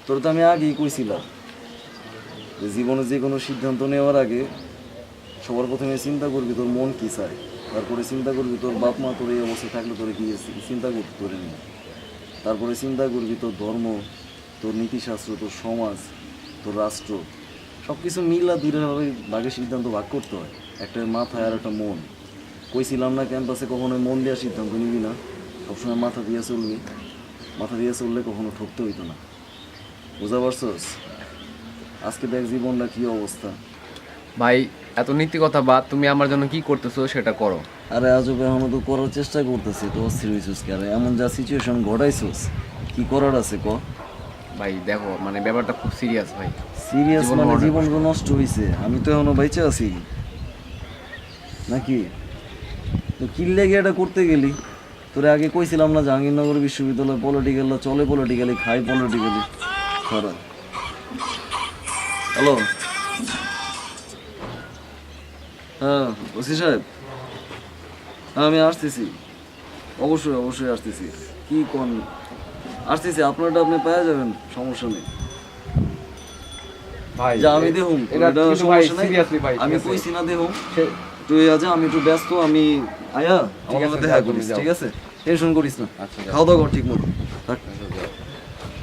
[SPEAKER 2] তোর তো আমি আগেই কইছিলাম যে জীবনে যে কোনো সিদ্ধান্ত নেওয়ার আগে সবার প্রথমে চিন্তা করবি তোর মন কি চায়, তারপরে চিন্তা করবি তোর বাপ মা তোর এই অবস্থায় থাকলে তোরে কি চিন্তা করতে তোরে নিয়ে, তারপরে চিন্তা করবি তোর ধর্ম, তোর নীতিশাস্ত্র, তোর সমাজ, তোর রাষ্ট্র, সব কিছু মিলা দুইটা ভাগে সিদ্ধান্ত ভাগ করতে হয়। একটা মাথায় আর একটা মন। কইছিলাম না ক্যাম্পাসে কখনোই মন দেওয়ার সিদ্ধান্ত নিবি না, সবসময় মাথা দিয়ে চলবি। মাথা দিয়ে চললে কখনো ঠকতে হইতো না, বুঝা পারছস? আজকে দেখ জীবনটা কি অবস্থা।
[SPEAKER 5] ভাই এত নীতি কথা বাদ, তুমি আমার জন্য কি করতেছো সেটা করো।
[SPEAKER 2] আরে আজব, এখনো তো করার চেষ্টা করতেছি, তো অস্থির হয়েছিস কে? এমন যা সিচুয়েশন ঘটাইছিস, কি করার আছে ক?
[SPEAKER 5] ভাই দেখো, মানে ব্যাপারটা খুব সিরিয়াস ভাই।
[SPEAKER 2] সিরিয়াস
[SPEAKER 5] জীবন
[SPEAKER 2] মানে
[SPEAKER 5] মরণের
[SPEAKER 2] জীবন তো নষ্ট হয়েছে, আমি তো এখনো বেঁচে আছি নাকি? তো কি লেগে এটা করতে গেলি? তোরে আগে কইছিলাম না জাহাঙ্গীরনগর বিশ্ববিদ্যালয় পলিটিক্যাল চলে, পলিটিক্যালি খাই, পলিটিক্যালি খারাপ। হ্যালো, হ্যাঁ ওসি সাহেব, হ্যাঁ আমি আসতেছি, অবশ্যই অবশ্যই আসতেছি। কি কোন আসতেছি, আপনারটা আপনি পেয়ে যাবেন, সমস্যা নেই।
[SPEAKER 5] ভাই
[SPEAKER 2] যা আমি দেখুন,
[SPEAKER 5] এটা
[SPEAKER 2] এটা
[SPEAKER 5] কিন্তু ভাই
[SPEAKER 2] সমস্যা নাই।
[SPEAKER 5] সিরিয়াসলি ভাই,
[SPEAKER 2] আমি
[SPEAKER 5] ঠিক আছে?
[SPEAKER 2] কইছি না দেখুন, তুই আজ আমি একটু ব্যস্ত, আমি আয়া আমার
[SPEAKER 5] আছে,
[SPEAKER 2] সাথে দেখা
[SPEAKER 5] যাও,
[SPEAKER 2] করিস,
[SPEAKER 5] যাও।
[SPEAKER 2] ঠিক আছে? টেনশন করিস না,
[SPEAKER 5] আচ্ছা, যাও।
[SPEAKER 2] খাওয়া দাওয়া কর ঠিক মতো, থাক।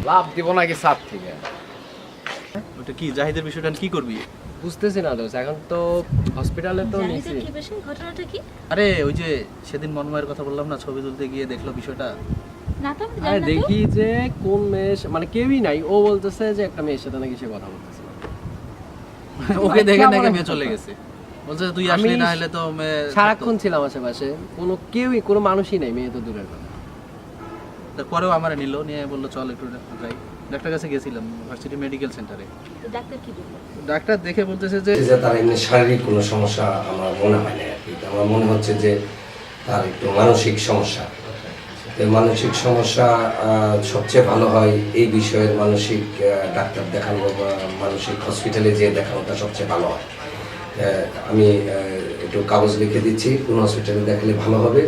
[SPEAKER 5] লাভ দিব নাকি সাত থেকে?
[SPEAKER 4] ওটা কি জাহিদের বিষয়টা কি করবি?
[SPEAKER 1] বুঝতেছি না দোস্ত, এখন তো হসপিটালে তো নিছি।
[SPEAKER 6] ঘটনাটা কি?
[SPEAKER 4] আরে ওই যে সেদিন মনময়ের কথা বললাম না, ছবি তুলতে গিয়ে দেখলো বিষয়টা।
[SPEAKER 6] না তো আমি
[SPEAKER 1] আরে
[SPEAKER 6] জানি না তো।
[SPEAKER 1] দেখি যে কোন মেয়ে, মানে কেউই নাই, ও বলতেছে যে একটা মেয়ের সাথে নাকি সে কথা বলতেছে।
[SPEAKER 4] ওকে দেখে
[SPEAKER 1] কেমন
[SPEAKER 4] দেখে
[SPEAKER 1] একটা
[SPEAKER 4] মেয়ে চলে গেছে, বলছে তুই
[SPEAKER 1] আমি
[SPEAKER 4] আসলি না হলে তো মেয়ে
[SPEAKER 1] সারাক্ষণ ছিলাম আশেপাশে, কেউই, কোনো মানুষই নাই, মেয়ে তো দূরের কথা।
[SPEAKER 4] তারপরেও আমার নিল, নিয়ে বললো চল একটু যাই। ডাক্তার কাছে গেছিলাম, ভার্সিটি মেডিকেল সেন্টারে।
[SPEAKER 6] ডাক্তার কি বললো?
[SPEAKER 4] ডাক্তার দেখে বলতেছে যে
[SPEAKER 13] তার এমনি শারীরিক কোনো সমস্যা আমার মনে হয় না আর কি। আমার মনে হচ্ছে যে তার একটু মানসিক সমস্যা। তো মানসিক সমস্যা সবচেয়ে ভালো হয় এই বিষয়ের মানসিক ডাক্তার দেখানো বা মানসিক হসপিটালে যেয়ে দেখানোটা সবচেয়ে ভালো হয়। আমি একটু কাগজ লিখে দিচ্ছি, কোন হসপিটালে দেখালে ভালো হবে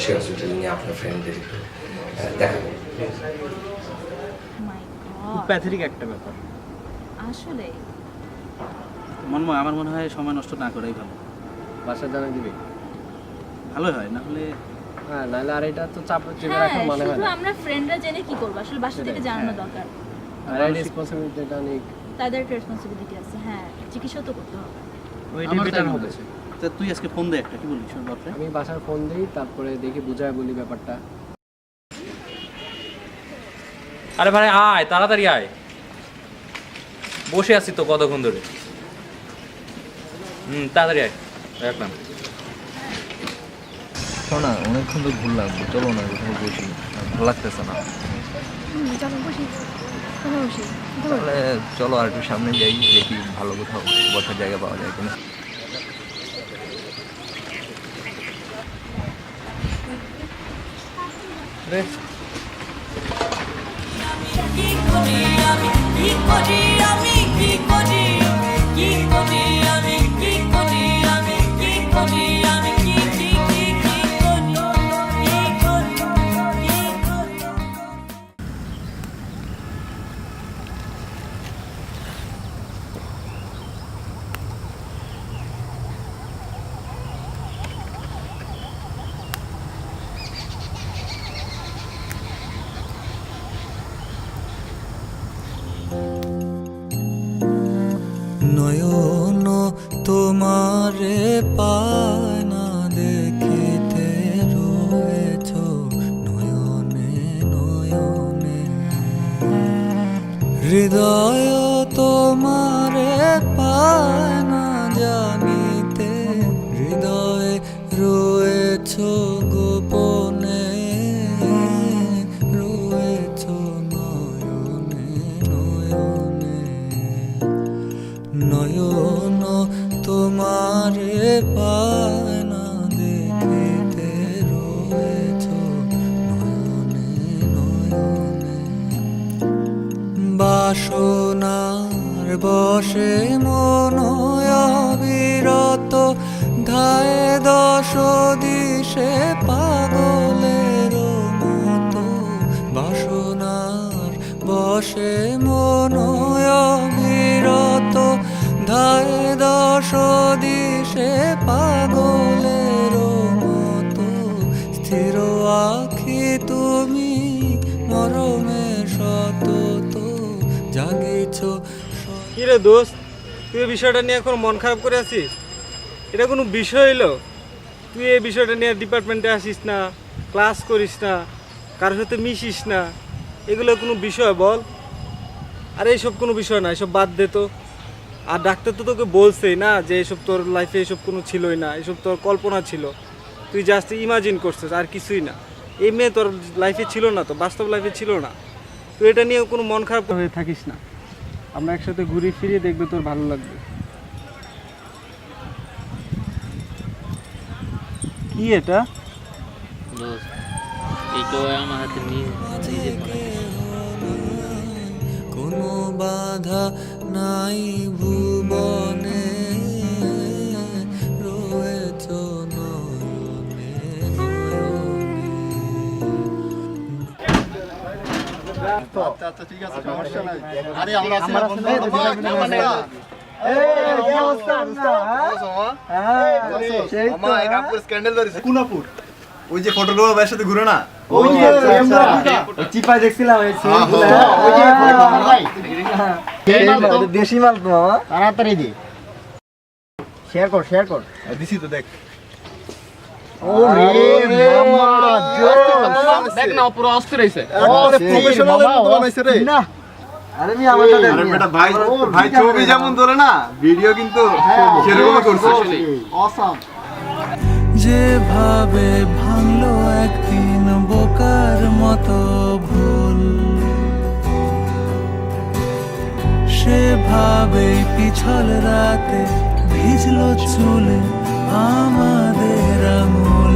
[SPEAKER 13] সেই হসপিটালে নিয়ে আপনার ফ্রেন্ডদের একটু দেখাবো।
[SPEAKER 4] খুব প্যাথেটিক একটা ব্যাপার
[SPEAKER 6] আসলে
[SPEAKER 4] মনময়। আমার মনে হয় সময় নষ্ট না করাই ভালো।
[SPEAKER 1] বাসা জানা দিবি?
[SPEAKER 4] ভালোই হয়, না হলে
[SPEAKER 1] হ্যাঁ, নাহলে আর এটা তো চাপ চেপে রাখা মানে হয়
[SPEAKER 6] শুধু
[SPEAKER 1] না।
[SPEAKER 6] আমরা ফ্রেন্ডরা জেনে কি করব? আসলে বাসা থেকে জানানো দরকার।
[SPEAKER 1] আর এই রেসপন্সিবিলিটিটা নিয়ে
[SPEAKER 6] তাদের রেসপন্সিবিলিটি আছে। হ্যাঁ, চিকিৎসা তো করতে হবে।
[SPEAKER 1] ওইটাই বেটার হবে।
[SPEAKER 4] তা তুই আজকে ফোন দে একটা, কি বলিস ওর বাপরে?
[SPEAKER 1] আমি বাসার ফোন দিই, তারপরে দেখি বুঝায় বলি ব্যাপারটা।
[SPEAKER 4] আরে ভাই আয়, তাড়াতাড়ি আয়, বসে আছি তো কতক্ষণ ধরে। তাড়াতাড়ি আয়, রাখলাম।
[SPEAKER 14] শোনা, অনেকক্ষণ তো ঘুরলাম, চলো না কোথাও বসি, ভালো লাগতেছে না।
[SPEAKER 6] চলো বসি, কোথায় বসি?
[SPEAKER 14] তাহলে চলো আর একটু সামনে যাই, দেখি ভালো কোথাও বসার জায়গা পাওয়া যায় কিনা।
[SPEAKER 11] নয়ন তোমারে পায় না দেখিতে রয়েছ নয়নে নয়নে, হৃদয় তোমারে পায় না জানিতে হৃদয়ে রয়েছ গোপনে, রয়েছ নয়নে নয়নে। নয়ন তোমারে পায় না দেখিতে রয়েছ নয়নে নয়নে, বাসনার বসে মন অবিরত ধায় দশ দিশে পাগলের মতো, বাসনার বসে মন অবিরত ধায় দশ দিশে পাগলের মতো, স্থির আখি তুমি মরমে সতত জাগিছ।
[SPEAKER 15] কিরে দোস্ত, তুই এই বিষয়টা নিয়ে এখন মন খারাপ করে আছিস? এটা কোনো বিষয় হইলো? তুই এই বিষয়টা নিয়ে ডিপার্টমেন্টে আসিস না, ক্লাস করিস না, কারোর সাথে মিশিস না, এগুলো কোনো বিষয় বল? আর এইসব কোনো বিষয় না, এসব বাদ দে তো। আর ডাক্তার তো তোকে বলছেই না যে এসব তোর লাইফে এসব কোনো ছিলই না, এসব তোর কল্পনা ছিল, তুই জাস্ট ইমাজিন করছিস, আর কিছুই না। এই মেয়ে তোর লাইফে ছিল না, তো বাস্তব লাইফে ছিল না। তুই এটা নিয়ে কোনো মন খারাপ হয়ে থাকিস না, আমরা একসাথে ঘুরে ফিরে দেখবে, তোর ভালো লাগবে। কি এটা?
[SPEAKER 7] আমার হাতে নিয়ে
[SPEAKER 11] কোনো বাধা নাই ভুবনে, রয়েছ নয়নে নয়নে।
[SPEAKER 2] আচ্ছা ঠিক আছে, সমস্যা নাই। আরে আমরা আছি কুনাপুর, ওই যে ফটোগ্রাফার ভাইয়ের সাথে ঘুরে না, ওই যে চিপায় দেখছিলাম দেশি মাল তো মামা, তাড়াতাড়ি দি, শেয়ার কর শেয়ার কর। দিছি তো দেখ। ওরে মামা
[SPEAKER 5] দেখ না, পুরো অস্থির হইছে।
[SPEAKER 2] আরে প্রফেশনাল মতো বানাইছে রে। না আরে আমি আমার সাথে, আরে বেটা ভাই ভাই ছবি যেমন তোলে না, ভিডিও কিন্তু সেরকমই করছে। অসাম।
[SPEAKER 11] যেভাবে ভাঙলো একদিন বোকার মতো ভুল, সেভাবে পিছল রাতে ভিজলো চুলে আমাদের আঙুল।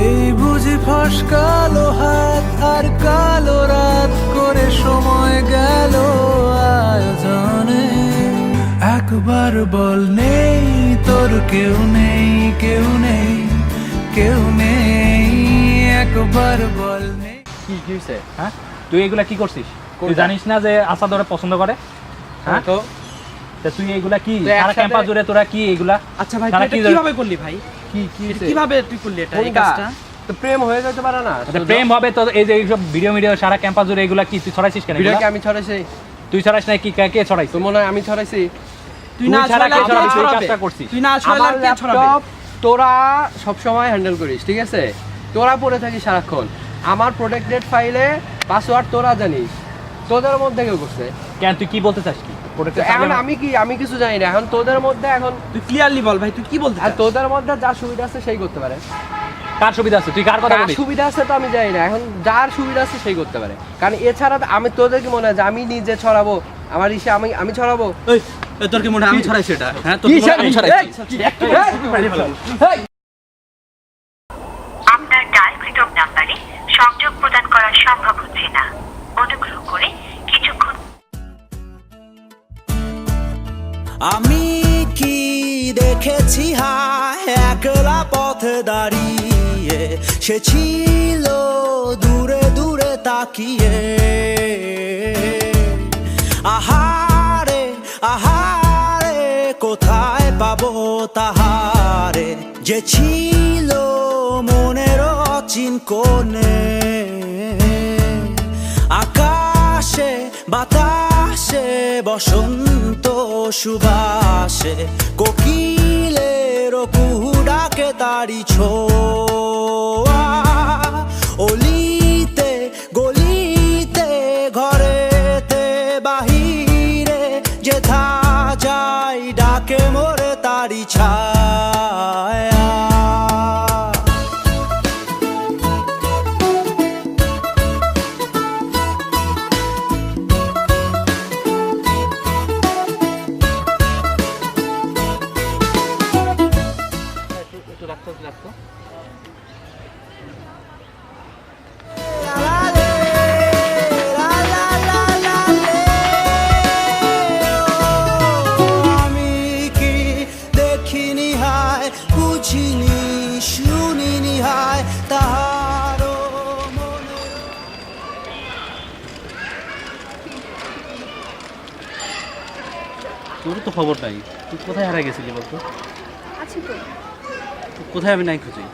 [SPEAKER 11] এই বুঝি ফসকালো হাত আর কালো রাত করে সময় গেল আয়োজনে। একবার বল নেই তোর কেউ নেই, কেউ নেই, কেউ নেই, একবার বল নেই।
[SPEAKER 4] কি হয়েছে? হ্যাঁ, তুই এগুলা কি করছিস? তুই জানিস না যে আসাদ ওরা পছন্দ করে? হ্যাঁ, তো তুই এগুলা কি সারা ক্যাম্পাস জুড়ে তোরা কি এগুলা?
[SPEAKER 5] আচ্ছা ভাই, তুই কিভাবে করলি ভাই?
[SPEAKER 4] কি
[SPEAKER 5] কিভাবে তুই করলি এটা, এই কাজটা?
[SPEAKER 1] তো প্রেম হয়ে যেতে পারে না?
[SPEAKER 4] প্রেম হবে তো এই যে এইসব ভিডিও সারা ক্যাম্পাস জুড়ে এগুলা কি তুই ছড়াইছিস কেন?
[SPEAKER 1] ভিডিও কি আমি ছড়াইছি?
[SPEAKER 4] তুই ছড়াইস না? কি কে ছড়াইছ?
[SPEAKER 1] তো মনে হয় আমি ছড়াইছি।
[SPEAKER 5] তুই না ছড়াইলে কে ছড়াবে? তুই না ছড়াইলে কে ছড়াবে?
[SPEAKER 1] তোরা সব সময় হ্যান্ডেল করিস, ঠিক আছে? তোরা পড়ে থাকিস সারাক্ষণ। আমার প্রোটেক্টেড ফাইলে পাসওয়ার্ড তোরা জানিস, তোদের মধ্যে কেউ করছে।
[SPEAKER 7] কেন তুই কি বলতে চাস? কি
[SPEAKER 1] এখন আমি কিছু জানি না, এখন তোদের মধ্যে এখন
[SPEAKER 7] তুই ক্লিয়ারলি বল ভাই, তুই কি বলতে
[SPEAKER 1] আর তোদের মধ্যে যার সুবিধা আছে সেই করতে পারে।
[SPEAKER 7] কার সুবিধা আছে? তুই কার কথা
[SPEAKER 1] কার
[SPEAKER 7] বলিস?
[SPEAKER 1] সুবিধা আছে তো আমি জানি না, এখন যার সুবিধা আছে সেই করতে পারে। কারণ এছাড়া তো আমি, তোদের কি মনে হয় যে আমি নিজে ছড়াবো আমার ইসে আমি ছড়াবো?
[SPEAKER 7] তোর কি মনে হয় আমি ছড়াইছি এটা? হ্যাঁ, তোর
[SPEAKER 1] কি
[SPEAKER 7] কি মনে হয় আমি ছড়াইছি?
[SPEAKER 16] আপনার ডায়ালকৃত নাম্বারে সংযোগ প্রদান করা সম্ভব হচ্ছে না, অনুগ্রহ করে কিছুক্ষণ।
[SPEAKER 10] আমি কি দেখেছি হায় একলা পথে দাঁড়িয়ে, সে ছিল দূরে দূরে তাকিয়ে। আহারে আহারে কোথায় পাবো তাহারে, যে ছিল মনের অচিন কোণে। আকাশে বাতাসে বসন্ত সুবাসে, কোকিলের কুহু ডাকে তারি ছোঁয়া। অলিতে গলিতে ঘরেতে বাহিরে, যেথা যাই ডাকে মোরে তারি ছায়া। আমি কি দেখিনি হায়, বুঝিনি শুনিনি হায় তাহারও মনে।
[SPEAKER 4] তোর তো খবর নাই, তুই কোথায় হারা গেছিলি বলতো?
[SPEAKER 6] আছি তো।
[SPEAKER 4] কোথায় আমি নাই খুঁজি?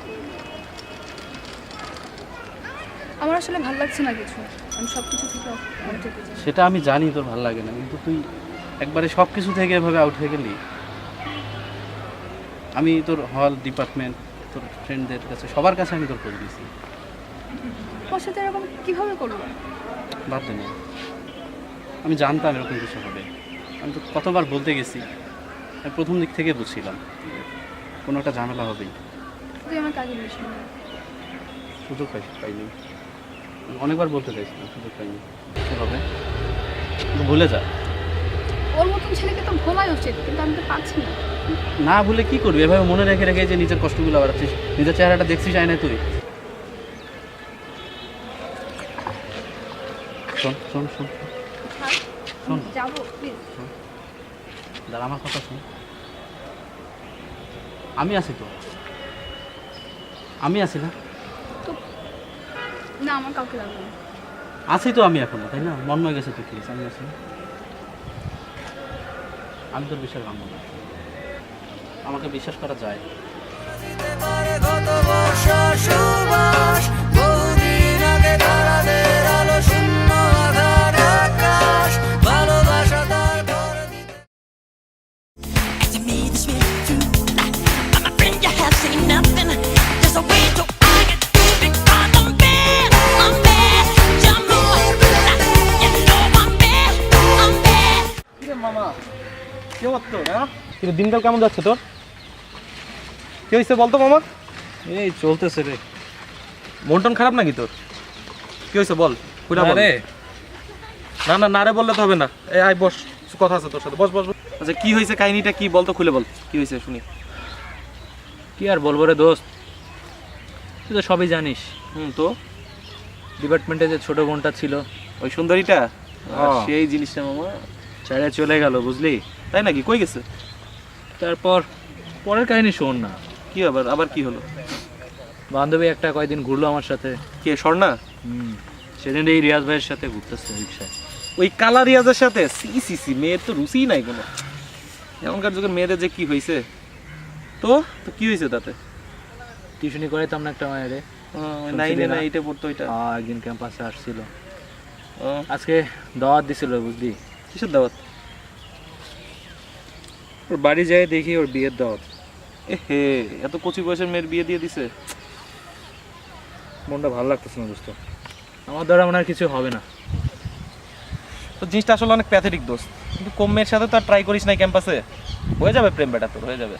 [SPEAKER 6] আমার আসলে ভালো লাগছে না কিছু, আমি সব কিছু থেকে আউট হতে চাই।
[SPEAKER 4] সেটা আমি জানি তোর ভালো লাগে না, কিন্তু তুই একবারে সব কিছু থেকে এভাবে আউট হয়ে গেলি। আমি তোর হল ডিপার্টমেন্ট, তোর ফ্রেন্ডদের কাছে, সবার কাছে আমি তোর খোঁজ দিয়েছি।
[SPEAKER 6] ওর সাথে এরকম কীভাবে করবো?
[SPEAKER 4] বাদ দে না, আমি জানতাম এরকম কিছু হবে। আমি তো কতবার বলতে গেছি, আমি প্রথম দিক থেকে বুঝছিলাম কোনো একটা ঝামেলা হবেই।
[SPEAKER 6] তুই আমার কাজে বলিস না।
[SPEAKER 4] সুযোগ পাইনি, অনেকবার বলতে চাইছিলাম, সুযোগ পাইনি। কী হবে ভুলে যা।
[SPEAKER 6] ওর মতন ছেলেকে তো ভোলাই উচিত, কিন্তু আমি তো পারছি না।
[SPEAKER 4] না ভুলে কি করবি? এভাবে মনে রেখে রেখে যে নিজের কষ্টগুলো বাড়াচ্ছিস, নিজের চেহারাটা দেখছিস আয় না তুই। শোন শোন শোন শোন,
[SPEAKER 6] যাবো প্লিজ।
[SPEAKER 4] দাঁড়া আমার কথা শোন। আমি আছি তো, আমি আছি না?
[SPEAKER 6] তো না, আমার কাউকে লাগবে না।
[SPEAKER 4] আছি তো আমি এখনো, তাই না? মন হয়ে গেছে তো প্লিজ, আমি আছি। আমি তোর বিশ্বাস ভাঙবো না, আমাকে বিশ্বাস করা যায়।
[SPEAKER 15] কিন্তু দিনকাল কেমন যাচ্ছে তোর? কি হয়েছে বলতো মামা?
[SPEAKER 4] এই চলতেছে রে।
[SPEAKER 15] মন টন খারাপ নাকি তোর? কি হয়েছে বল, পুরা বল। না না না রে বললে তো হবে না। এই আয় বস, কথা আছে তোর সাথে, বস বস বস। আচ্ছা কি হয়েছে, কাহিনীটা কি বলতো, খুলে বল কি হয়েছে শুনি।
[SPEAKER 4] কি আর বলবো রে দোস্ত, তুই তো সবই জানিস।
[SPEAKER 15] তো
[SPEAKER 4] ডিপার্টমেন্টে যে ছোট বোনটা ছিল,
[SPEAKER 15] ওই সুন্দরীটা,
[SPEAKER 4] হ্যাঁ।
[SPEAKER 15] সেই জিনিসটা মামা
[SPEAKER 4] ছেড়ে চলে গেল, বুঝলি?
[SPEAKER 15] তাই নাকি? কই গেছে?
[SPEAKER 4] তারপর পরের কাহিনী শোন না।
[SPEAKER 15] কি আবার কি হলো?
[SPEAKER 4] বান্ধবী একটা কয়েকদিন ঘুরলো আমার সাথে।
[SPEAKER 15] কে, স্বর্ণা?
[SPEAKER 4] সেদিন এই রিয়াজ ভাইয়ের সাথে ঘুরতেছে রিক্সায়।
[SPEAKER 15] ওই কালা রিয়াজের সাথে? সি সি সি, মেয়ের তো রুচিই নাই কোনো। এখনকার যুগের মেয়েদের যে কি হয়েছে। তো তো কি হয়েছে তাতে?
[SPEAKER 4] টিউশনি করাইতাম না একটা মায়েরে,
[SPEAKER 15] নাইনে না এইটা পড়তো, ওইটা
[SPEAKER 4] একদিন ক্যাম্পাসে আসছিল। আজকে দাওয়াত দিছিল, বুঝলি?
[SPEAKER 15] কিসের দাওয়াত?
[SPEAKER 4] ওর বাড়ি যায় দেখি ওর বিয়ের দাওয়াত।
[SPEAKER 15] হে, এত কচি বয়সের মেয়ের বিয়ে দিয়ে দিছে।
[SPEAKER 4] মনটা ভালো লাগতেছে না দোস্ত, আমার দ্বারা মনে হয় কিছু হবে না।
[SPEAKER 17] তো জিনিসটা আসলে অনেক প্যাথেটিক দোস্ত, কিন্তু কম মেয়ের সাথে তো আর ট্রাই করিস নাই ক্যাম্পাসে, হয়ে যাবে প্রেম বেটা, তোর হয়ে যাবে,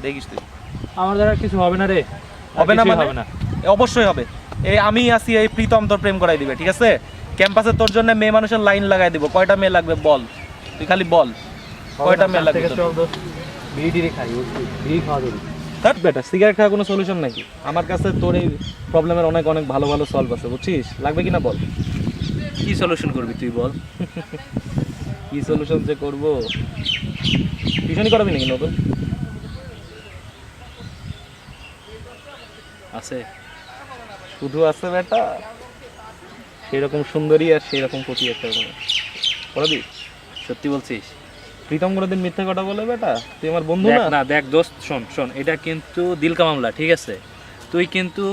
[SPEAKER 17] দেখিস তুই।
[SPEAKER 4] আমার দ্বারা কিছু হবে না রে।
[SPEAKER 17] হবে না
[SPEAKER 4] কিছুই
[SPEAKER 17] মানে?
[SPEAKER 4] হবে না।
[SPEAKER 17] অবশ্যই হবে। এই আমি আছি, এই প্রীতম তোর প্রেম করাই দিবে, ঠিক আছে? ক্যাম্পাসে তোর জন্য মেয়ে মানুষের লাইন লাগাই দিব। কয়টা মেয়ে লাগবে বল, তুই খালি বল কয়টা মেয়ে লাগবে তোর?
[SPEAKER 4] বিড়ি খাই, বিড়ি খাওয়া যাবে।
[SPEAKER 17] থাক বেটা, সিগারেট খাওয়া কোনো সলিউশন নাকি? আমার কাছে তোর এই প্রবলেমের অনেক অনেক ভালো ভালো সলভ আছে, বুঝছিস? লাগবে কিনা বল।
[SPEAKER 4] কি সলিউশন করবি তুই বল?
[SPEAKER 17] কি সলিউশন যে করবো? টিউশনই করাবি নাকি নতুন?
[SPEAKER 4] আছে,
[SPEAKER 17] শুধু আছে বেটা, সেরকম সুন্দরী আর সেরকম প্রতি একটা করাবি?
[SPEAKER 4] সত্যি বলছিস?
[SPEAKER 17] প্রীতম কোনোদিন মিথ্যা কথা বলে বেটা? তুই আমার বন্ধু
[SPEAKER 4] দেখ
[SPEAKER 17] না?
[SPEAKER 4] না, দেখ দোস্ত, শোন শোন, এটা কিন্তু দিলকা মামলা, ঠিক আছে? তুই কিন্তু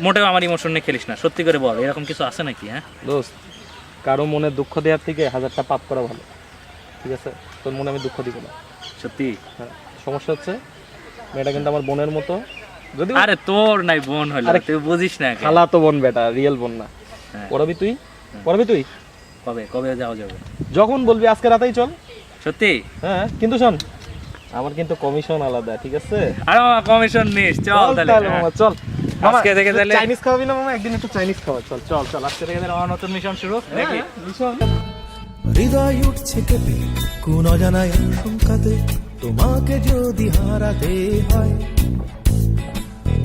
[SPEAKER 4] মোটেও আমার ইমোশন নিয়ে খেলিস না, সত্যি করে বল, এরকম কিছু আছে নাকি? হ্যাঁ
[SPEAKER 17] দোস্ত, কারো মনে দুঃখ দেওয়ার থেকে 1000টা পাপ করা ভালো, ঠিক আছে? তোর মনে আমি দুঃখ দিব না।
[SPEAKER 4] সত্যি?
[SPEAKER 17] হ্যাঁ। সমস্যা হচ্ছে মেয়েটা কিন্তু আমার বোনের মতো। যদি
[SPEAKER 4] আরে তোর নাই বোন হলো, তুই বুঝিস না।
[SPEAKER 17] খালা তো বোন বেটা, রিয়েল বোন না। পড়াবি তুই? পড়াবি তুই?
[SPEAKER 4] কবে কবে যাওয়া যাবে?
[SPEAKER 17] যখন বলবি, আজকে রাতেই চল।
[SPEAKER 4] সত্যি?
[SPEAKER 17] হ্যাঁ, কিন্তু শোন, আমার কিন্তু কমিশন আলাদা, ঠিক আছে?
[SPEAKER 4] আরে মামা কমিশন নিস, চল তাহলে
[SPEAKER 17] মামা চল।
[SPEAKER 4] আজকে থেকে তাহলে
[SPEAKER 17] চাইনিজ খাওয়াবি না মামা? একদিন একটু চাইনিজ খাওয়া। চল চল চল,
[SPEAKER 4] আজকে থেকে তাহলে আমার নতুন মিশন শুরু নাকি?
[SPEAKER 17] মিশন।
[SPEAKER 10] হৃদয় উঠছে কেঁপে কোন অজানায় আশঙ্কাতে, তোমাকে যদি হারাতে হয়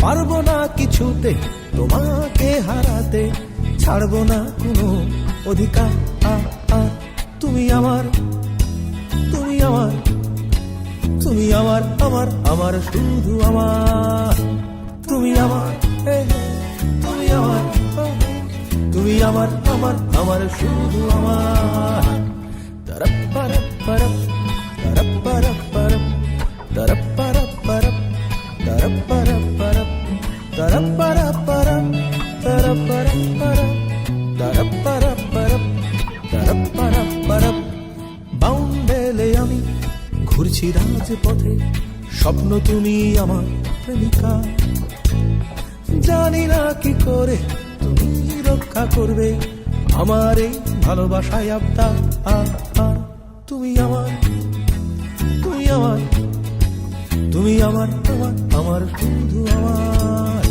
[SPEAKER 10] পারবো না কিছুতে, তোমাকে হারাতে ছাড়বো না কোনো অধিকার। তুমি আমার, তুমি আমার, তুমি আমার, আমার আমার শুধু আমার, তুমি আমার, তুমি আমার, তুমি আমার, আমার আমার শুধু আমার। তরপ্পরপ পরপ, তরপ্পরপ পরপ, তরপ্পরপ পরপ, তরপ্পরপ পরপ, তরপ্পরপ পরপ, তরপ্পরপ পরপ, তরপ্পরপ পরপ, তরপ্পরপ পরপ। বাউন্ডেলে আমি ঘুরছি রাজপথে, স্বপ্ন তুমি আমার প্রেমিকা, জানি না কি করে তুমি রক্ষা করবে আমার এই ভালোবাসায় আবদার। তুমি আমার, তুমি আমার, তুমি আমার, আমার আমার শুধু আমার।